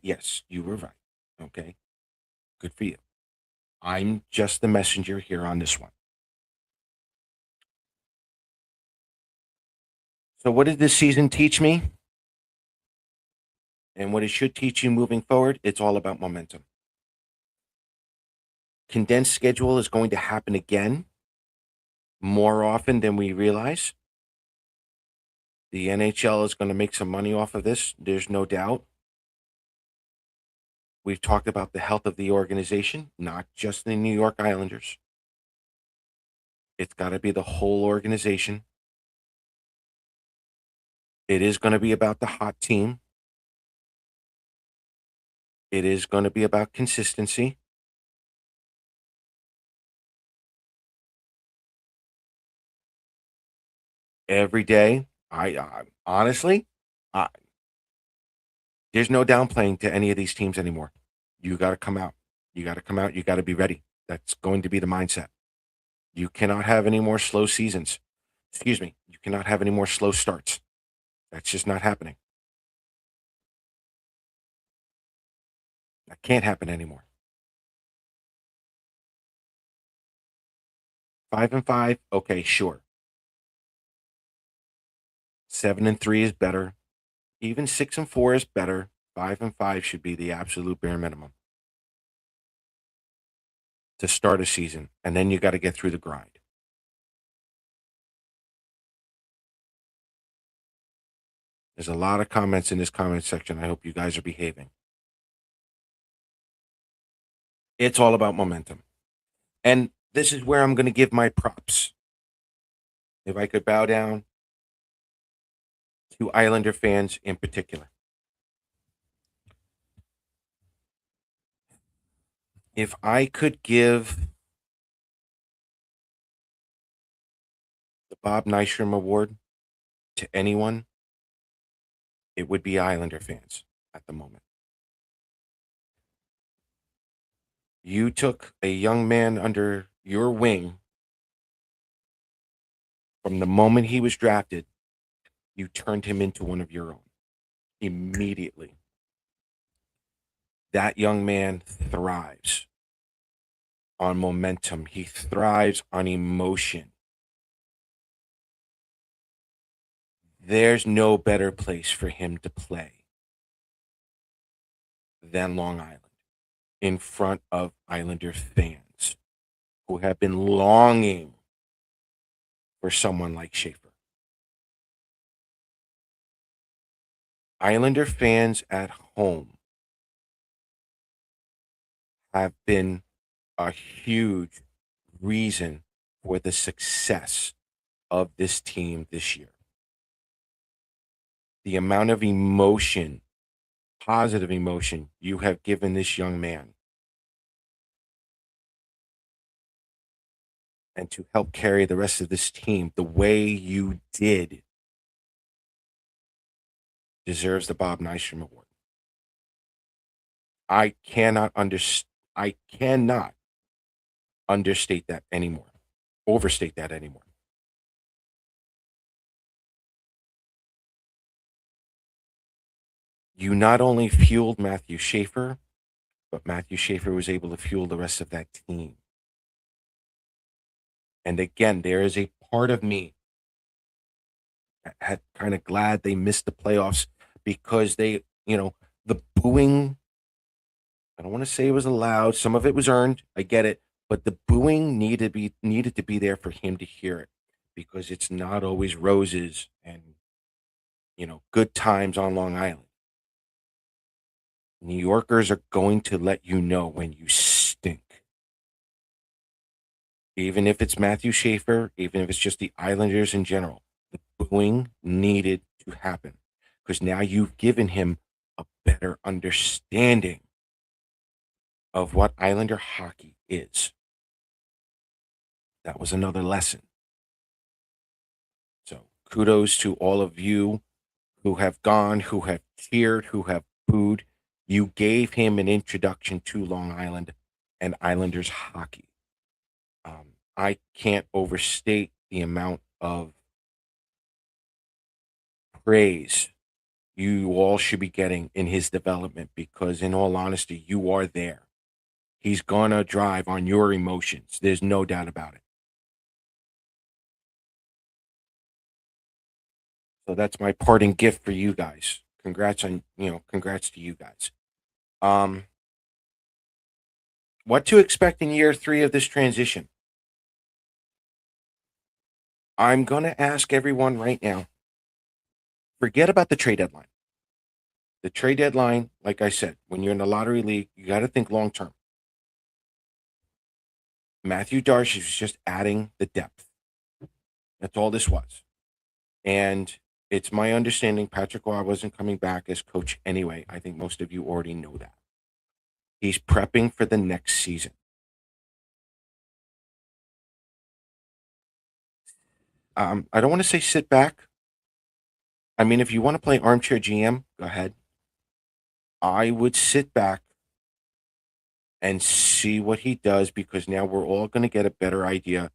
Yes, you were right. Okay. Good for you. I'm just the messenger here on this one. So, what did this season teach me? And what it should teach you moving forward? It's all about momentum. Condensed schedule is going to happen again more often than we realize. The NHL is going to make some money off of this. There's no doubt. We've talked about the health of the organization, not just the New York Islanders. It's got to be the whole organization. It is going to be about the hot team. It is going to be about consistency. Every day, I honestly, I, there's no downplaying to any of these teams anymore. You got to come out. You got to come out. You got to be ready. That's going to be the mindset. You cannot have any more slow seasons. Excuse me. You cannot have any more slow starts. That's just not happening. That can't happen anymore. 5-5, okay, sure. 7-3 is better. Even 6-4 is better. 5-5 should be the absolute bare minimum to start a season, and then you got to get through the grind. There's a lot of comments in this comment section. I hope you guys are behaving. It's all about momentum. And this is where I'm going to give my props. If I could bow down to Islander fans in particular. If I could give the Bob Nystrom Award to anyone, it would be Islander fans at the moment. You took a young man under your wing from the moment he was drafted, you turned him into one of your own immediately. That young man thrives on momentum, he thrives on emotion. There's no better place for him to play than Long Island in front of Islander fans who have been longing for someone like Schaefer. Islander fans at home have been a huge reason for the success of this team this year. The amount of emotion, positive emotion, you have given this young man, and to help carry the rest of this team the way you did, deserves the Bob Nystrom Award. I cannot understate that anymore, overstate that anymore. You not only fueled Matthew Schaefer, but Matthew Schaefer was able to fuel the rest of that team. And again, there is a part of me that had kind of glad they missed the playoffs because they, the booing, I don't want to say it was allowed. Some of it was earned. I get it. But the booing needed to be there for him to hear it because it's not always roses and, good times on Long Island. New Yorkers are going to let you know when you stink. Even if it's Matthew Schaefer, even if it's just the Islanders in general, the booing needed to happen because now you've given him a better understanding of what Islander hockey is. That was another lesson. So kudos to all of you who have gone, who have cheered, who have booed. You gave him an introduction to Long Island and Islanders hockey. I can't overstate the amount of praise you all should be getting in his development because, in all honesty, you are there. He's going to drive on your emotions. There's no doubt about it. So that's my parting gift for you guys. Congrats to you guys. What to expect in year 3 of this transition? I'm going to ask everyone right now, forget about the trade deadline. The trade deadline, like I said, when you're in the lottery league, you got to think long term. Matthew Darcy was just adding the depth. That's all this was. And it's my understanding Patrick Roy wasn't coming back as coach anyway. I think most of you already know that. He's prepping for the next season. I don't want to say sit back. I mean, if you want to play armchair GM, go ahead. I would sit back and see what he does because now we're all going to get a better idea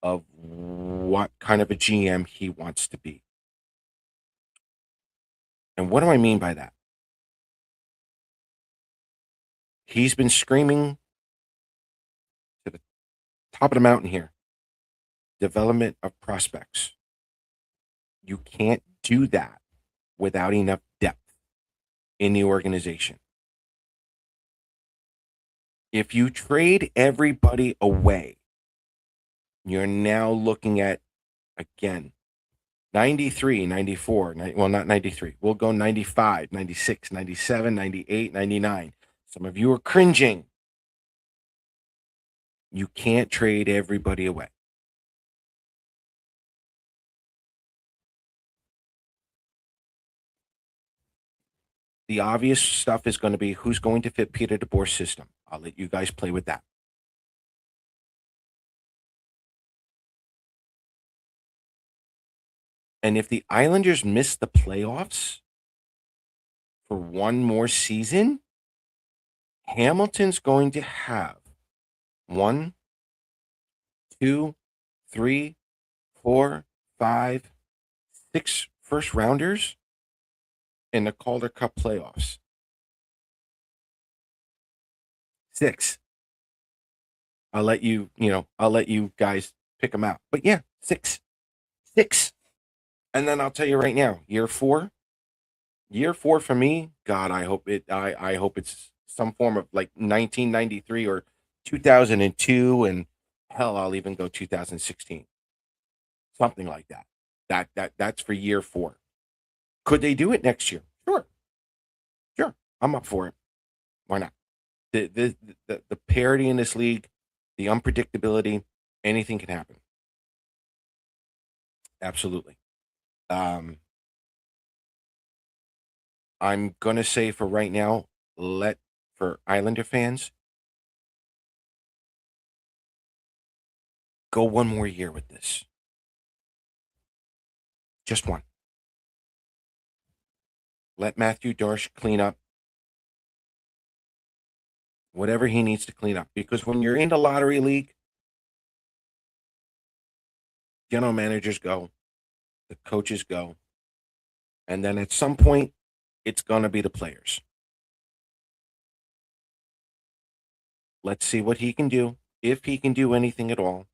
of what kind of a GM he wants to be. And what do I mean by that? He's been screaming to the top of the mountain here. Development of prospects. You can't do that without enough depth in the organization. If you trade everybody away, you're now looking at, again, 93, 94, well, not 93. We'll go 95, 96, 97, 98, 99. Some of you are cringing. You can't trade everybody away. The obvious stuff is going to be who's going to fit Peter DeBoer's system. I'll let you guys play with that. And if the Islanders miss the playoffs for one more season, Hamilton's going to have 1, 2, 3, 4, 5, 6 first rounders in the Calder Cup playoffs. 6. I'll let you guys pick them out. But yeah, 6. 6. And then I'll tell you right now, year 4 for me, God, I hope it's some form of like 1993 or 2002, and hell, I'll even go 2016. Something like that. That's for year 4. Could they do it next year? Sure. Sure. I'm up for it. Why not? The parity in this league, the unpredictability, anything can happen. Absolutely. I'm gonna say for right now, for Islander fans, go one more year with this. Just one. Let Matthew Darsh clean up whatever he needs to clean up. Because when you're in the lottery league, general managers go, the coaches go, and then at some point, it's gonna be the players. Let's see what he can do, if he can do anything at all.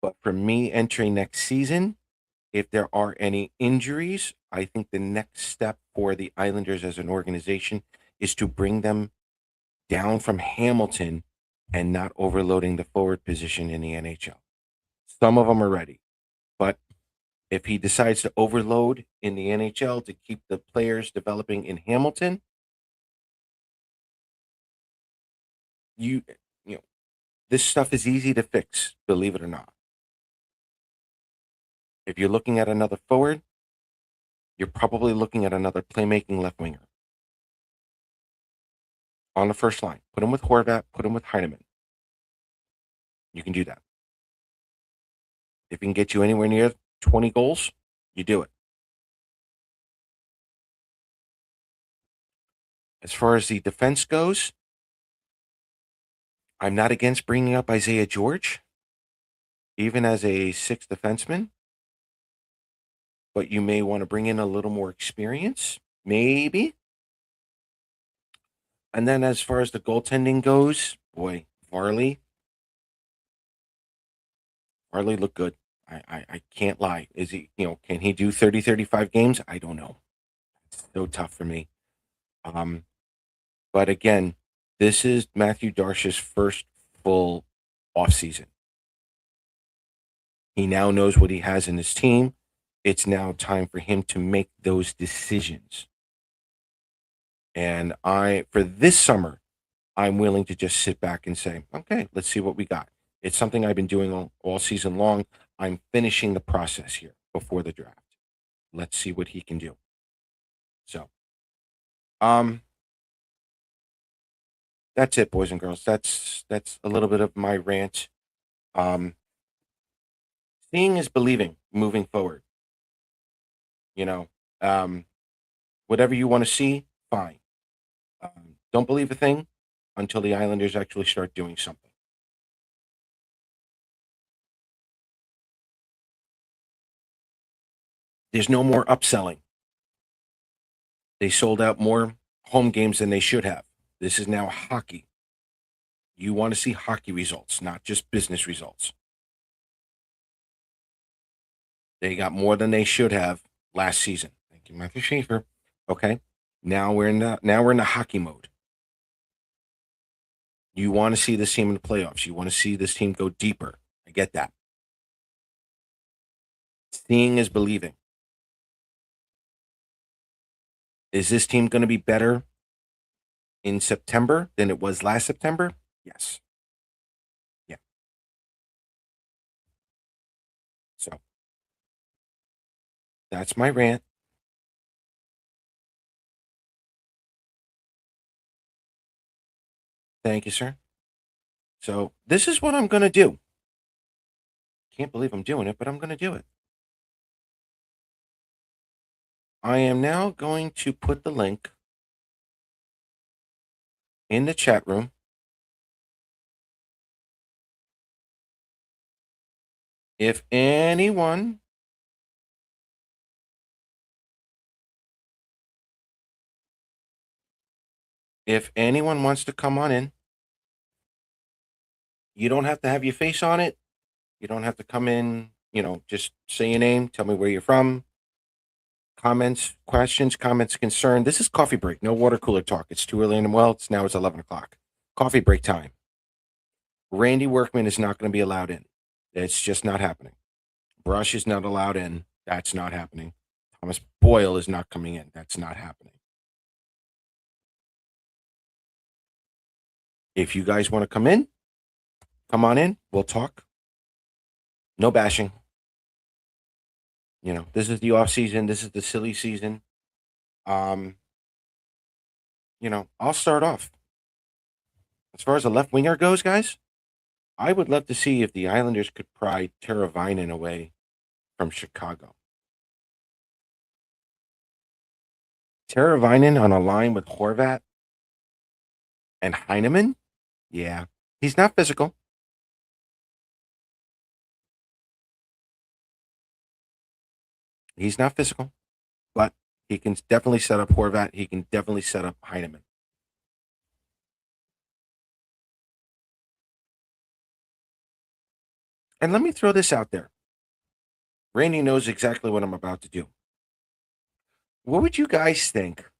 But for me, entering next season, if there are any injuries, I think the next step for the Islanders as an organization is to bring them down from Hamilton and not overloading the forward position in the NHL. Some of them are ready, but if he decides to overload in the NHL to keep the players developing in Hamilton, you you know, this stuff is easy to fix, believe it or not. If you're looking at another forward, you're probably looking at another playmaking left winger on the first line. Put him with Horvat, put him with Heineman. You can do that. If he can get you anywhere near 20 goals, you do it. As far as the defense goes, I'm not against bringing up Isaiah George, even as a sixth defenseman, but you may want to bring in a little more experience, maybe. And then as far as the goaltending goes, boy, Varley looked good. I can't lie. Is he, can he do 30, 35 games? I don't know. It's so tough for me. But again, this is Matthew Darsh's first full offseason. He now knows what he has in his team. It's now time for him to make those decisions. And for this summer, I'm willing to just sit back and say, okay, let's see what we got. It's something I've been doing all season long. I'm finishing the process here before the draft. Let's see what he can do. So, that's it, boys and girls. That's a little bit of my rant. Seeing is believing moving forward. You know, whatever you want to see, fine. Don't believe a thing until the Islanders actually start doing something. There's no more upselling. They sold out more home games than they should have. This is now hockey. You want to see hockey results, not just business results. They got more than they should have last season. Thank you, Matthew Schaefer. Okay. Now we're in the hockey mode. You want to see this team in the playoffs. You want to see this team go deeper. I get that. Seeing is believing. Is this team going to be better in September than it was last September? Yes. Yeah. So that's my rant. Thank you, sir. So this is what I'm going to do. Can't believe I'm doing it, but I'm going to do it. I am now going to put the link in the chat room. If anyone wants to come on in, you don't have to have your face on it. You don't have to come in, just say your name, tell me where you're from. Comments, questions, comments, concern. This is coffee break, no water cooler talk. It's too early in the well. It's 11 o'clock. Coffee break time. Randy Workman is not going to be allowed in. It's just not happening. Brush is not allowed in. That's not happening. Thomas Boyle is not coming in. That's not happening. If you guys want to come in, come on in. We'll talk. No bashing. This is the off season. This is the silly season. I'll start off. As far as the left winger goes, guys, I would love to see if the Islanders could pry Teravainen away from Chicago. Teravainen on a line with Horvat and Heineman? Yeah. He's not physical. He's not physical, but he can definitely set up Horvat. He can definitely set up Heineman. And let me throw this out there. Randy knows exactly what I'm about to do. What would you guys think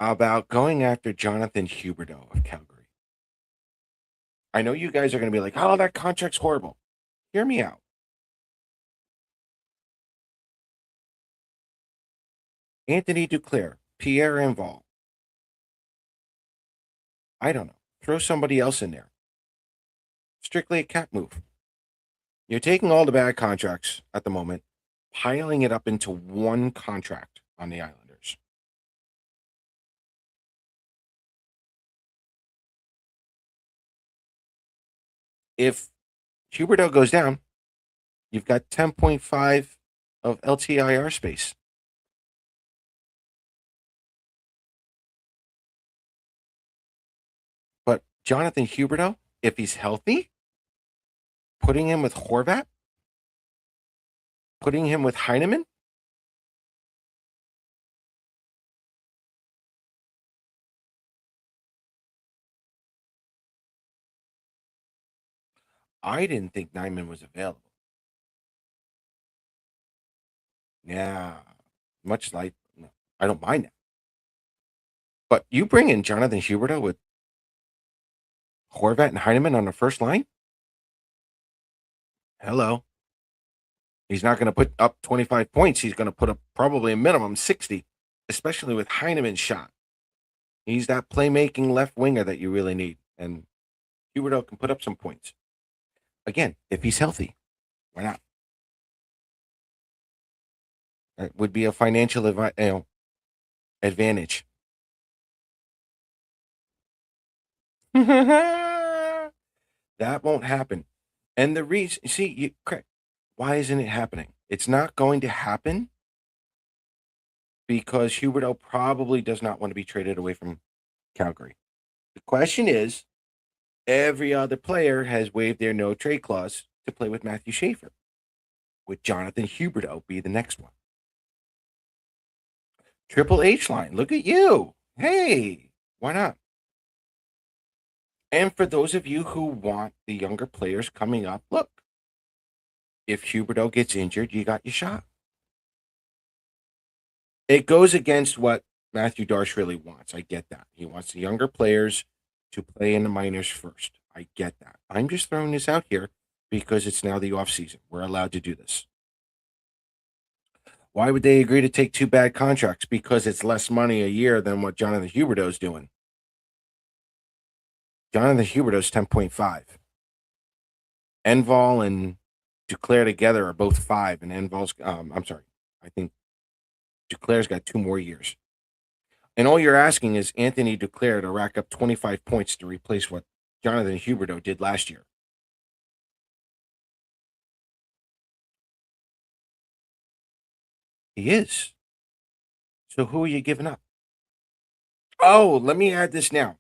about going after Jonathan Huberdeau of Calgary? I know you guys are going to be like, oh, that contract's horrible. Hear me out. Anthony Duclair, Pierre Enval. I don't know. Throw somebody else in there. Strictly a cap move. You're taking all the bad contracts at the moment, piling it up into one contract on the Islanders. If Huberdeau goes down, you've got 10.5 of LTIR space. But Jonathan Huberdeau, if he's healthy, putting him with Horvat, putting him with Heineman, I didn't think Nyman was available. Yeah, much like, I don't mind that. But you bring in Jonathan Huberdeau with Horvat and Heineman on the first line? Hello. He's not going to put up 25 points. He's going to put up probably a minimum 60, especially with Heineman's shot. He's that playmaking left winger that you really need. And Huberdeau can put up some points. Again, if he's healthy, why not? That would be a financial advantage. That won't happen. And the reason, see, why isn't it happening? It's not going to happen because Huberdeau probably does not want to be traded away from Calgary. The question is, every other player has waived their no trade clause to play with Matthew Schaefer. Would Jonathan Huberdeau be the next one? Triple H line. Look at you. Hey, why not? And for those of you who want the younger players coming up, look, if Huberdeau gets injured, you got your shot. It goes against what Matthew Darsh really wants. I get that. He wants the younger players to play in the minors first. I get that. I'm just throwing this out here because it's now the off season. We're allowed to do this. Why would they agree to take two bad contracts? Because it's less money a year than what Jonathan Huberdeau's doing. Jonathan Huberdeau's 10.5. Enval and Duclair together are both 5, and Enval's, I'm sorry, I think Duclair's got 2 more years. And all you're asking is Anthony Duclair to rack up 25 points to replace what Jonathan Huberdeau did last year. He is. So who are you giving up? Oh, let me add this now.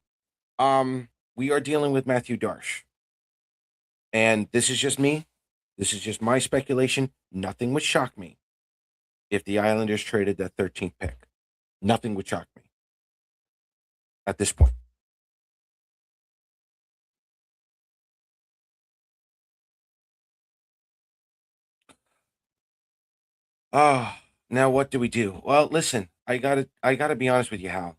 We are dealing with Matthew Darsh. And this is just me. This is just my speculation. Nothing would shock me if the Islanders traded that 13th pick. Nothing would shock me at this point. Oh, now what do we do? Well, listen, I gotta be honest with you, Hal.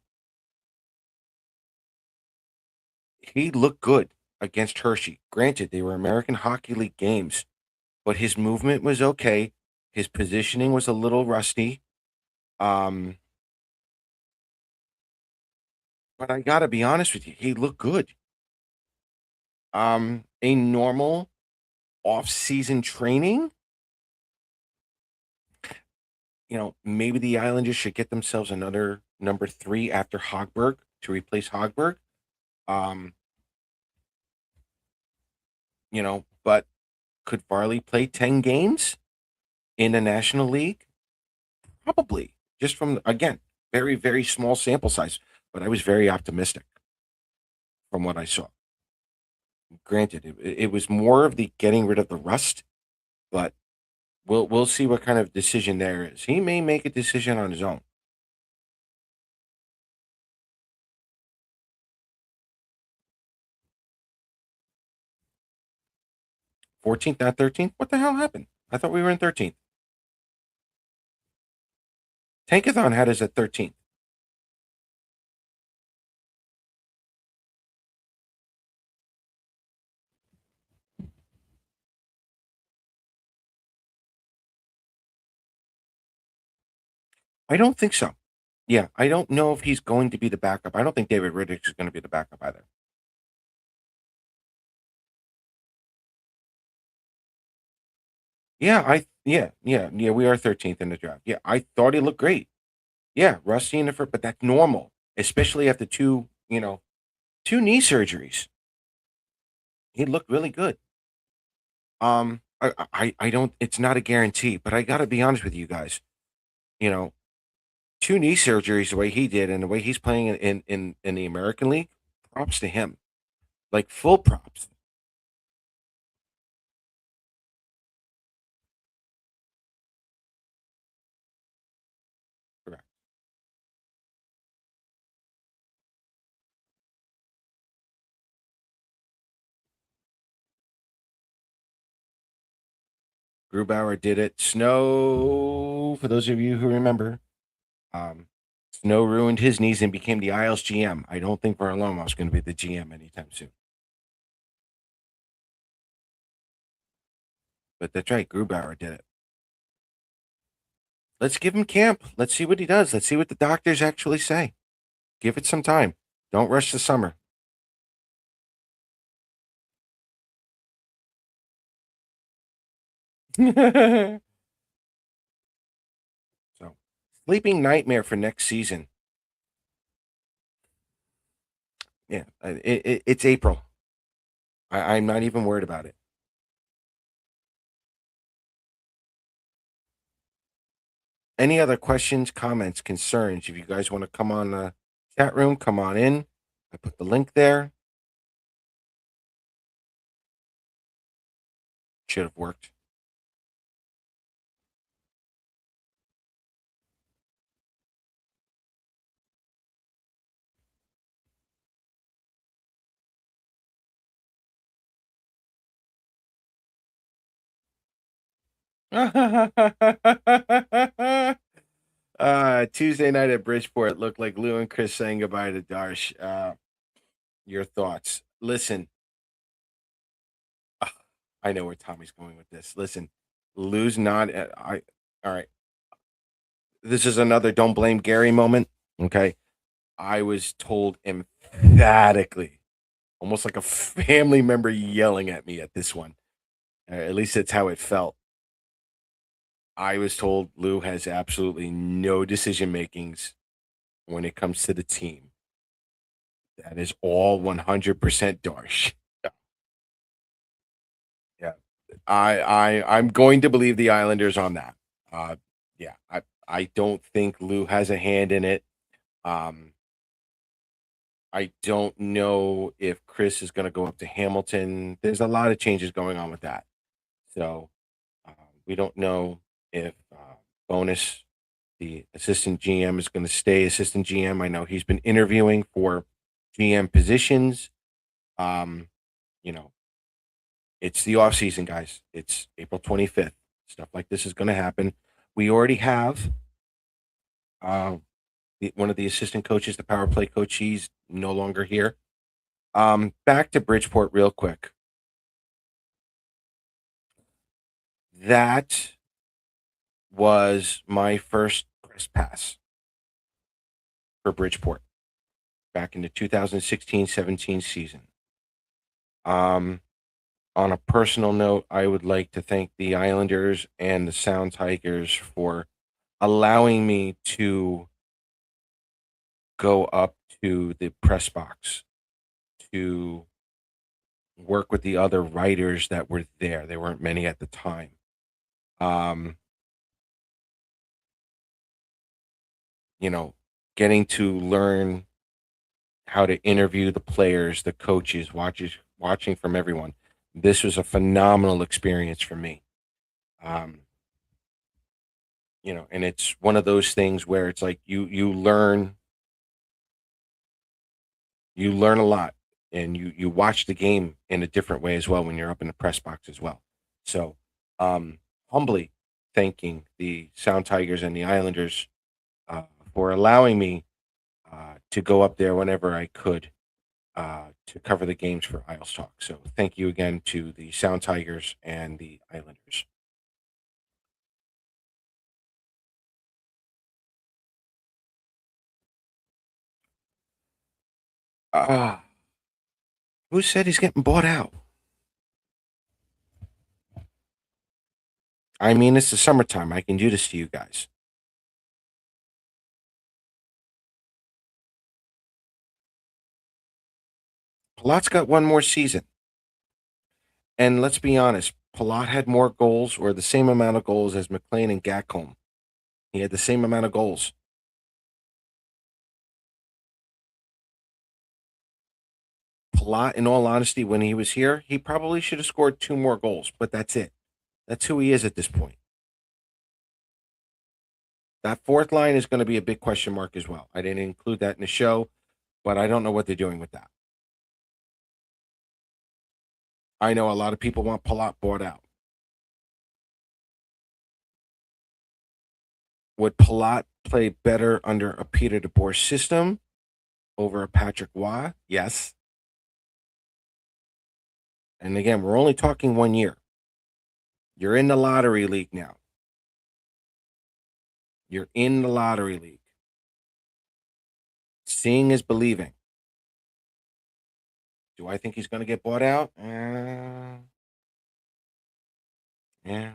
He looked good against Hershey. Granted, they were American Hockey League games, but his movement was okay. His positioning was a little rusty. Um, but I gotta be honest with you, he looked good. A normal off-season training, maybe the Islanders should get themselves another number 3 after Hogberg to replace Hogberg. Um, but could Varley play 10 games in the National League? Probably. Just from, again, very, very small sample size, but I was very optimistic from what I saw. Granted, it was more of the getting rid of the rust, but we'll see what kind of decision there is. He may make a decision on his own. 14th, not 13th. What the hell happened? I thought we were in 13th. Tankathon had us at 13th. I don't think so. Yeah, I don't know if he's going to be the backup. I don't think David Riddick is going to be the backup either. Yeah, we are 13th in the draft. Yeah, I thought he looked great. Yeah, rusty in the first, but that's normal, especially after two knee surgeries. He looked really good. I don't. It's not a guarantee, but I got to be honest with you guys. You know, two knee surgeries the way he did, and the way he's playing in the American League. Props to him. Like full props. Correct. Grubauer did it. Snow, for those of you who remember, um, Snow ruined his knees and became the Isles GM. I don't think Varlamov is going to be the GM anytime soon. But that's right, Grubauer did it. Let's give him camp. Let's see what he does. Let's see what the doctors actually say. Give it some time. Don't rush the summer. So, sleeping nightmare for next season. Yeah, it's April. I'm not even worried about it. Any other questions, comments, concerns? If you guys want to come on the chat room, come on in. I put the link there. Should have worked. Tuesday night at Bridgeport looked like Lou and Chris saying goodbye to Darsh. Your thoughts? Listen, I know where Tommy's going with this. Listen, Lou's not. All right. this is another don't blame Gary moment. Okay. I was told emphatically, almost like a family member yelling at me at this one. At least that's how it felt. I was told Lou has absolutely no decision makings when it comes to the team. That is all 100% Darsh. Yeah. I'm going to believe the Islanders on that. Uh, yeah, I don't think Lou has a hand in it. Um, I don't know if Chris is going to go up to Hamilton. There's a lot of changes going on with that. So we don't know if Bonus, the assistant GM, is going to stay assistant GM. I know he's been interviewing for GM positions. Um, you know, it's the off season, guys. It's April 25th. Stuff like this is going to happen. We already have uh, one of the assistant coaches, the power play coach. He's no longer here. Back to Bridgeport real quick. That was my first press pass for Bridgeport back in the 2016-17 season. Um, on a personal note, I would like to thank the Islanders and the Sound Tigers for allowing me to go up to the press box to work with the other writers that were there. There weren't many at the time. Um, you know, getting to learn how to interview the players, the coaches, watching from everyone. This was a phenomenal experience for me. Um, and it's one of those things where it's like you learn a lot, and you watch the game in a different way as well when you're up in the press box as well. So, humbly thanking the Sound Tigers and the Islanders uh, for allowing me to go up there whenever I could to cover the games for Isles Talk. So thank you again to the Sound Tigers and the Islanders. Ah, who said he's getting bought out? I mean, it's the summertime. I can do this to you guys. Palat's got one more season. And let's be honest, Palat had more goals or the same amount of goals as McLean and Gacom. He had the same amount of goals. Palat, in all honesty, when he was here, he probably should have scored two more goals, but that's it. That's who he is at this point. That fourth line is going to be a big question mark as well. I didn't include that in the show, but I don't know what they're doing with that. I know a lot of people want Palat bought out. Would Palat play better under a Peter DeBoer system over a Patrick Waugh? Yes. And again, we're only talking 1 year. You're in the lottery league now. You're in the lottery league. Seeing is believing. Do I think he's going to get bought out? Yeah.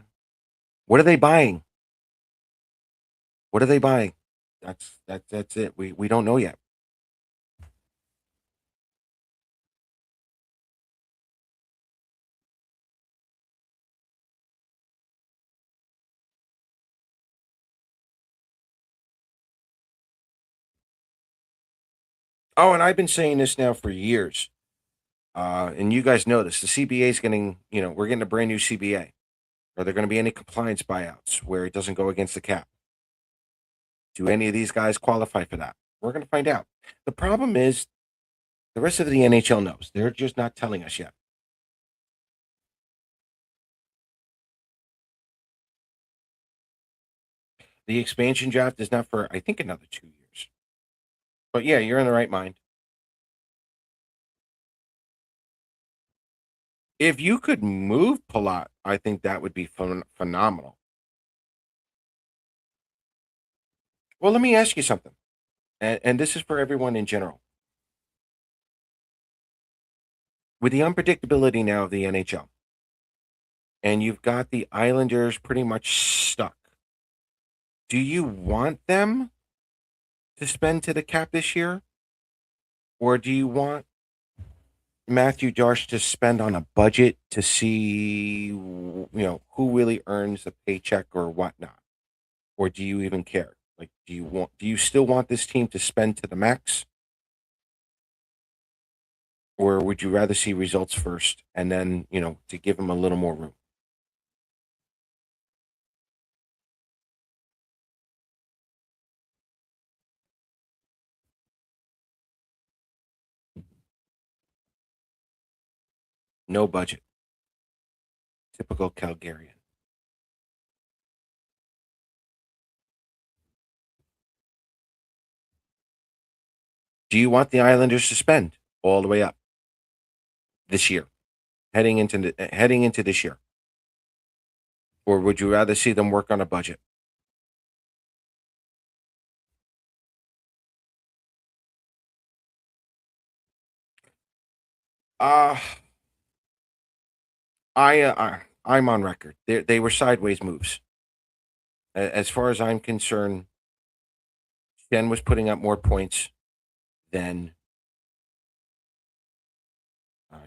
What are they buying? What are they buying? That's it. We don't know yet. Oh, and I've been saying this now for years. And you guys know this. The CBA is getting, we're getting a brand new CBA. Are there going to be any compliance buyouts where it doesn't go against the cap? Do any of these guys qualify for that? We're going to find out. The problem is the rest of the NHL knows. They're just not telling us yet. The expansion draft is not for, I think, another 2 years. But yeah, you're in the right mind. If you could move Palat, I think that would be phenomenal. Well, let me ask you something, and this is for everyone in general. With the unpredictability now of the NHL, and you've got the Islanders pretty much stuck, do you want them to spend to the cap this year? Or do you want Matthew Darsh to spend on a budget to see, who really earns the paycheck or whatnot? Or do you even care? Like, do you still want this team to spend to the max? Or would you rather see results first and then, to give them a little more room? No budget. Typical Calgarian. Do you want the Islanders to spend all the way up this year, heading into this year? Or would you rather see them work on a budget? Uh I'm on record. They were sideways moves. As far as I'm concerned, Shen was putting up more points than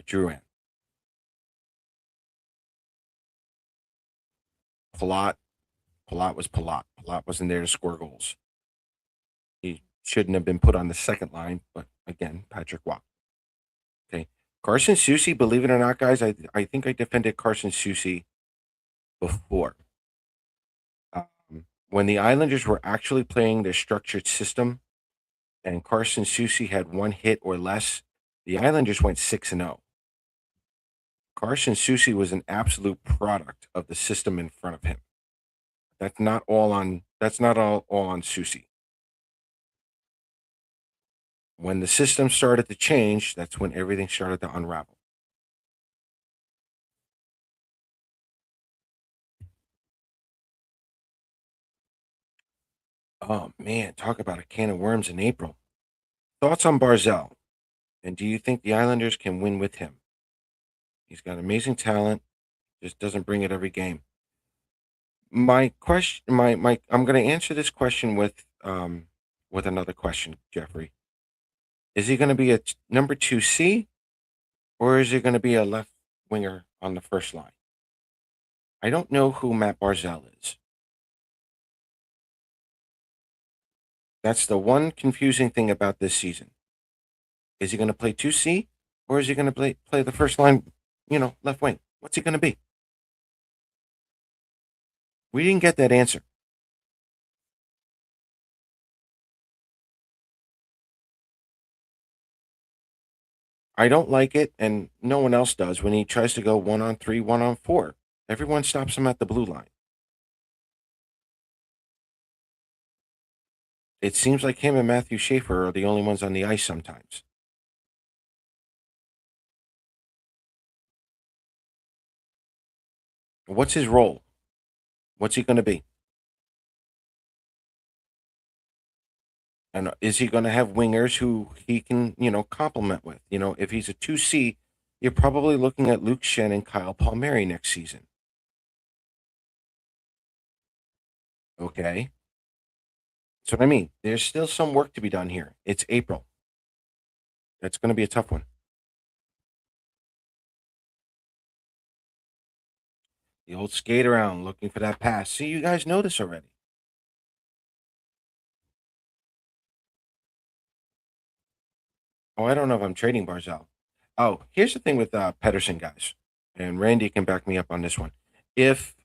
Drouin. Palat, Palat was Palat. Palat wasn't there to score goals. He shouldn't have been put on the second line, but again, Patrick Waugh. Okay, Carson Soucy. Believe it or not, guys, I think I defended Carson Soucy before. When the Islanders were actually playing their structured system, and Carson Soucy had one hit or less, the Islanders went 6-0. Carson Soucy was an absolute product of the system in front of him. That's not all on Soucy. When the system started to change, that's when everything started to unravel. Oh man, talk about a can of worms in April. Thoughts on Barzell? And do you think the Islanders can win with him? He's got amazing talent, just doesn't bring it every game. My question, I'm going to answer this question with another question, Jeffrey. Is he going to be a number 2C, or is he going to be a left winger on the first line? I don't know who Matt Barzell is. That's the one confusing thing about this season. Is he going to play 2C, or is he going to play the first line, left wing? What's he going to be? We didn't get that answer. I don't like it, and no one else does when he tries to go 1-on-3, 1-on-4. Everyone stops him at the blue line. It seems like him and Matthew Schaefer are the only ones on the ice sometimes. What's his role? What's he going to be? And is he going to have wingers who he can, complement with? If he's a 2C, you're probably looking at Luke Shen and Kyle Palmieri next season. Okay. That's what I mean. There's still some work to be done here. It's April. That's going to be a tough one. The old skate around looking for that pass. See, you guys know this already. Oh, I don't know if I'm trading Barzell. Oh, here's the thing with Pedersen, guys, and Randy can back me up on this one. If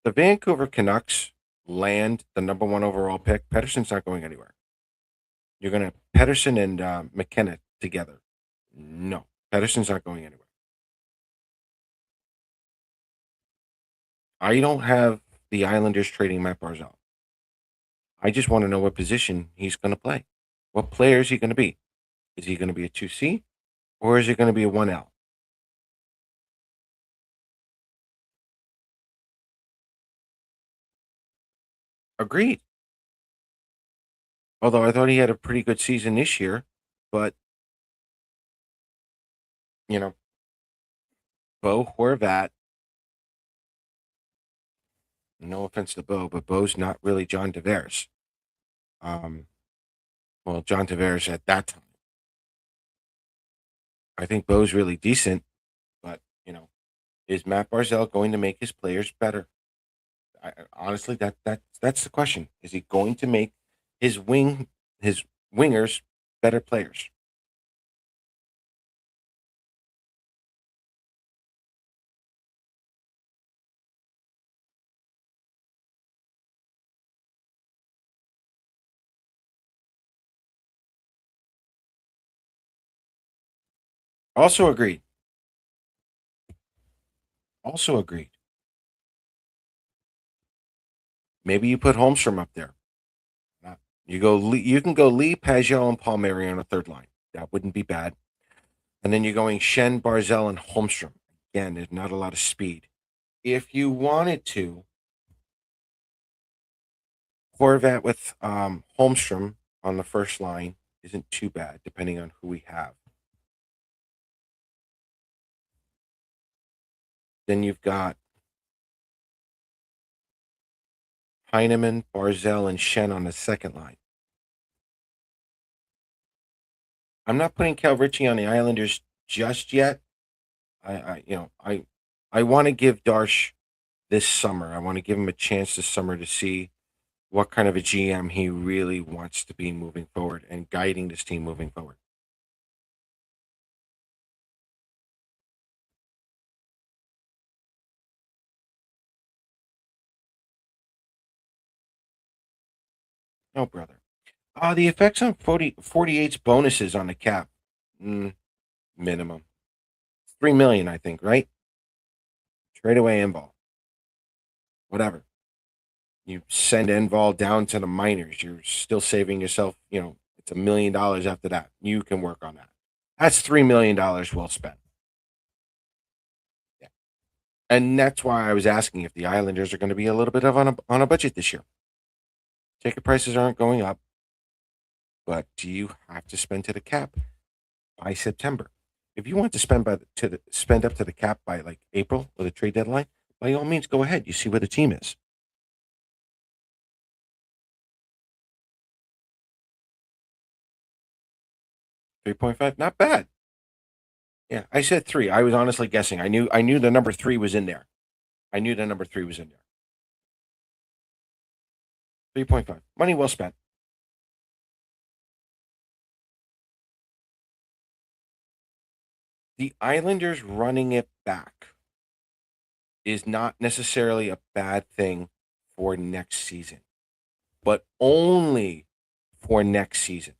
the Vancouver Canucks land the number one overall pick, Pedersen's not going anywhere. You're going to Pedersen and McKenna together. No, Pedersen's not going anywhere. I don't have the Islanders trading Matt Barzal. I just want to know what position he's going to play. What player is he going to be? Is he going to be a 2C, or is he going to be a 1L? Agreed. Although I thought he had a pretty good season this year, but you know, Bo Horvat. No offense to Bo, but Bo's not really John Tavares. Um, well, John Tavares at that time. I think Bo's really decent, but is Matt Barzell going to make his players better? Honestly, that's the question. Is he going to make his his wingers better players? Also agreed. Also agreed. Maybe you put Holmstrom up there. Uh, You can go Lee, Pagel, and Palmieri on a third line. That wouldn't be bad. And then you're going Shen, Barzell, and Holmstrom. Again, there's not a lot of speed. If you wanted to, Horvat with Holmstrom on the first line isn't too bad, depending on who we have. Then you've got Heineman, Barzell, and Shen on the second line. I'm not putting Cal Ritchie on the Islanders just yet. I want to give Darsh this summer. I want to give him a chance this summer to see what kind of a GM he really wants to be moving forward and guiding this team moving forward. Oh, brother. The effects on 48's bonuses on the cap. Mm, minimum. 3 million, I think, right? Trade away Envol. Whatever. You send Envol down to the minors. You're still saving yourself, it's $1 million after that. You can work on that. That's $3 million well spent. Yeah. And that's why I was asking if the Islanders are going to be a little bit of on a budget this year. Ticket prices aren't going up, but do you have to spend to the cap by September? If you want to spend up to the cap by like April or the trade deadline, by all means, go ahead. You see where the team is. 3.5, not bad. Yeah, I said three. I was honestly guessing. I knew the number three was in there. I knew the number three was in there. 3.5. Money well spent. The Islanders running it back is not necessarily a bad thing for next season, but only for next season.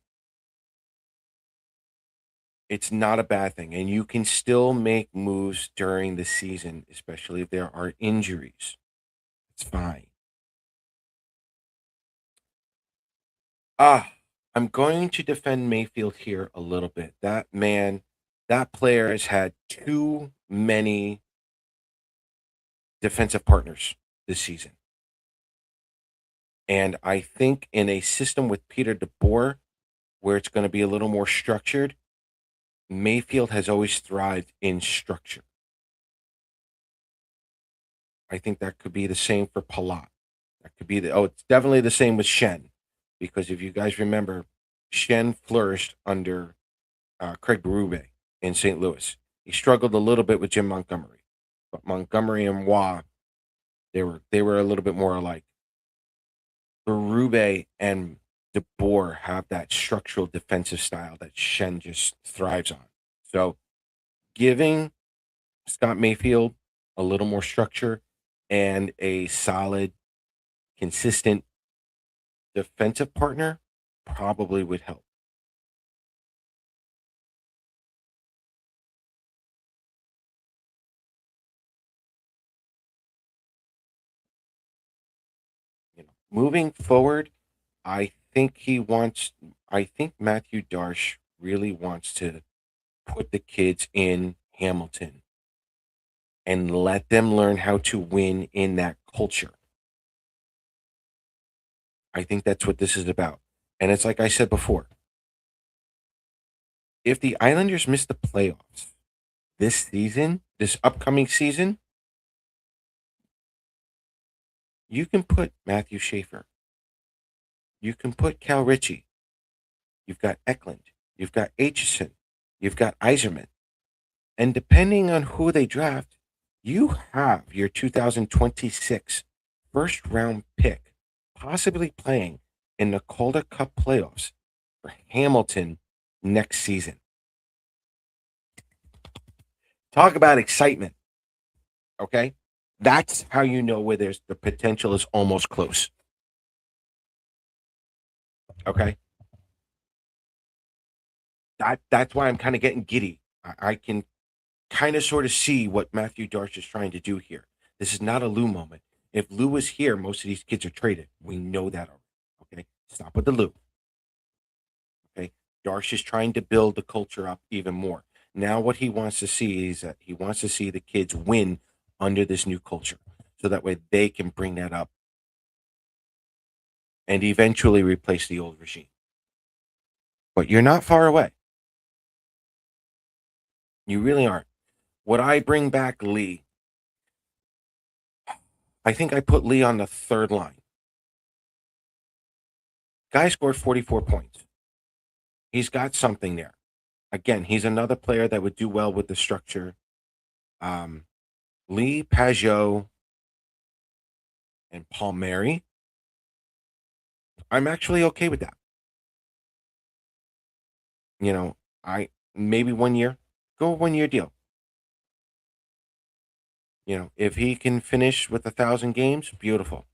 It's not a bad thing. And you can still make moves during the season, especially if there are injuries. It's fine. I'm going to defend Mayfield here a little bit. That player has had too many defensive partners this season. And I think in a system with Peter DeBoer, where it's going to be a little more structured, Mayfield has always thrived in structure. I think that could be the same for Palat. That could be it's definitely the same with Shen, because if you guys remember, Shen flourished under Craig Berube in St. Louis. He struggled a little bit with Jim Montgomery, but Montgomery and Waugh, they were a little bit more alike. Berube and DeBoer have that structural defensive style that Shen just thrives on. So giving Scott Mayfield a little more structure and a solid, consistent defensive partner probably would help. Moving forward, I think he wants. I think Matthew Darsh really wants to put the kids in Hamilton and let them learn how to win in that culture. I think that's what this is about. And it's like I said before, if the Islanders miss the playoffs this season, this upcoming season, you can put Matthew Schaefer, you can put Cal Ritchie, you've got Eklund, you've got Aitchison, you've got Iserman. And depending on who they draft, you have your 2026 first round pick possibly playing in the Calder Cup playoffs for Hamilton next season. Talk about excitement. Okay. That's how you know where there's the potential is almost close. Okay. That's why I'm kind of getting giddy. I can kind of sort of see what Matthew Darsh is trying to do here. This is not a Lou moment. If Lou was here, most of these kids are traded. We know that already. Okay. Stop with the Lou. Okay. Darsh is trying to build the culture up even more. Now, what he wants to see is that he wants to see the kids win under this new culture. So that way they can bring that up and eventually replace the old regime. But you're not far away. You really aren't. Would I bring back Lee? I think I put Lee on the third line. Guy scored 44 points. He's got something there. Again, he's another player that would do well with the structure. Um, Lee, Pajot, and Palmieri. I'm actually okay with that. You know, I maybe 1 year, go 1 year deal. You know, if he can finish with 1,000 games, beautiful.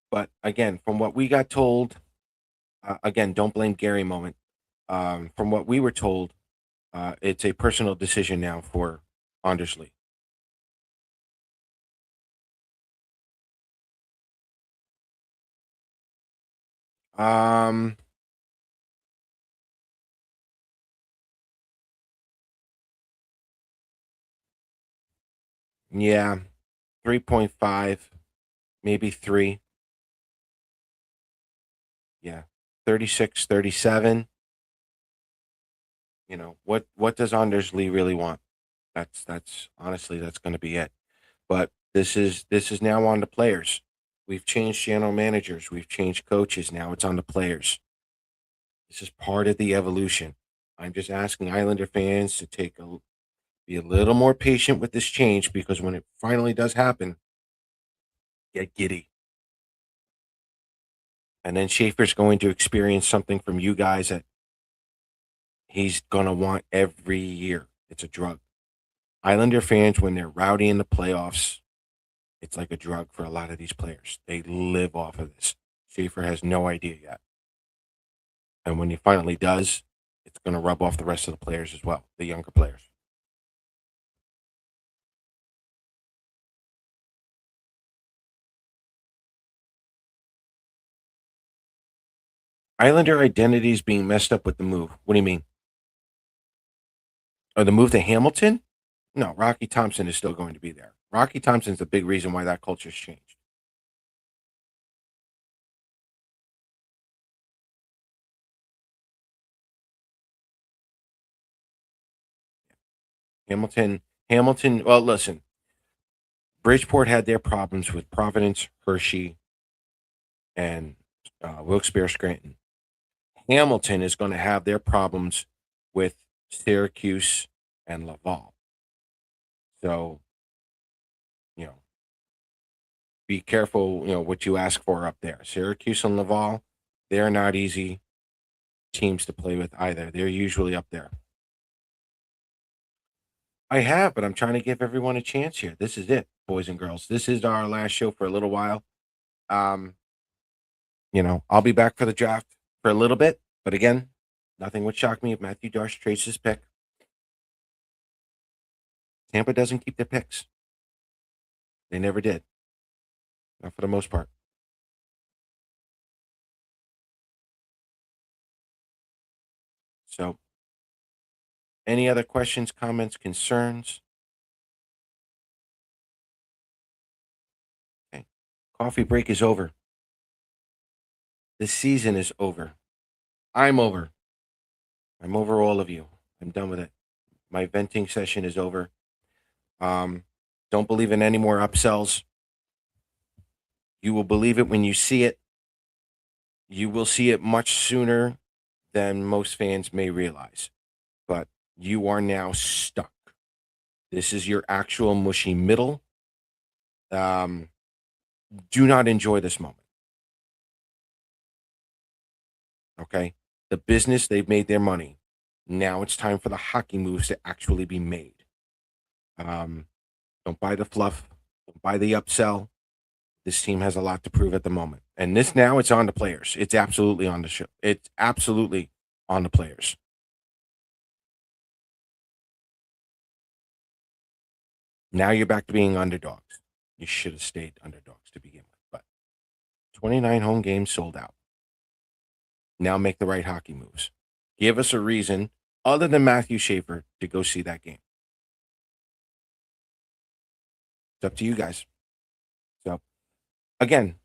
But again, from what we got told, again, don't blame Gary moment. From what we were told, it's a personal decision now for Anders Lee. Um, yeah, 3.5, maybe 3. Yeah, 36, 37. You know, what does Anders Lee really want? That's honestly that's going to be it. But this is now on the players. We've changed general managers, we've changed coaches. Now it's on the players. This is part of the evolution. I'm just asking Islander fans to be a little more patient with this change because when it finally does happen, get giddy. And then Schaefer's going to experience something from you guys that he's going to want every year. It's a drug. Islander fans, when they're rowdy in the playoffs, it's like a drug for a lot of these players. They live off of this. Schaefer has no idea yet. And when he finally does, it's going to rub off the rest of the players as well, the younger players. Islander identity is being messed up with the move. What do you mean? Or the move to Hamilton? No, Rocky Thompson is still going to be there. Rocky Thompson's the big reason why that culture's changed. Hamilton. Well, listen, Bridgeport had their problems with Providence, Hershey, and Wilkes-Barre Scranton. Hamilton is going to have their problems with Syracuse and Laval. So, you know, be careful, what you ask for up there. Syracuse and Laval, they're not easy teams to play with either. They're usually up there. I have, but I'm trying to give everyone a chance here. This is it, boys and girls. This is our last show for a little while. Um, I'll be back for the draft for a little bit, but again, nothing would shock me if Matthew Darsh trades his pick. Tampa doesn't keep their picks. They never did, not for the most part. So, any other questions, comments, concerns? Okay. Coffee break is over. The season is over. I'm over. I'm over all of you. I'm done with it. My venting session is over. Um, don't believe in any more upsells. You will believe it when you see it. You will see it much sooner than most fans may realize. But you are now stuck. This is your actual mushy middle. Um, do not enjoy this moment. Okay. The business, they've made their money. Now it's time for the hockey moves to actually be made. Um, don't buy the fluff. Don't buy the upsell. This team has a lot to prove at the moment. And this now it's on the players. It's absolutely on the show. It's absolutely on the players. Now you're back to being underdogs. You should have stayed underdogs to begin with. But 29 home games sold out. Now make the right hockey moves. Give us a reason other than Matthew Schaefer to go see that game. It's up to you guys. So, again,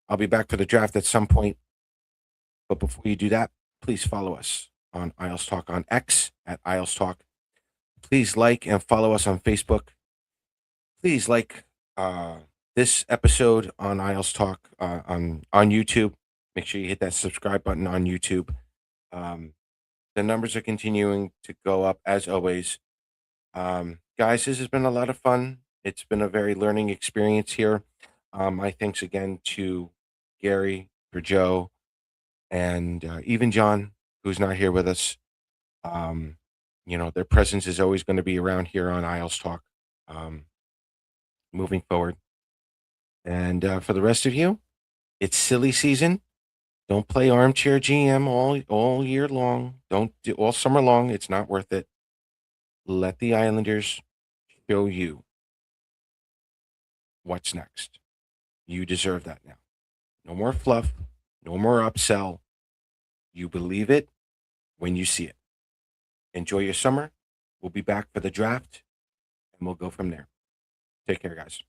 I'll be back for the draft at some point. But before you do that, please follow us on Isles Talk on X at Isles Talk. Please like and follow us on Facebook. Please like uh, this episode on Isles Talk on YouTube. Make sure you hit that subscribe button on YouTube. Um, the numbers are continuing to go up as always. Guys, this has been a lot of fun. It's been a very learning experience here. My thanks again to Gary, for Joe, and even John, who's not here with us. Um, their presence is always going to be around here on Isles Talk um, moving forward. And for the rest of you, it's silly season. Don't play armchair GM all year long. Don't do all summer long. It's not worth it. Let the Islanders show you what's next. You deserve that now. No more fluff. No more upsell. You believe it when you see it. Enjoy your summer. We'll be back for the draft, and we'll go from there. Take care, guys.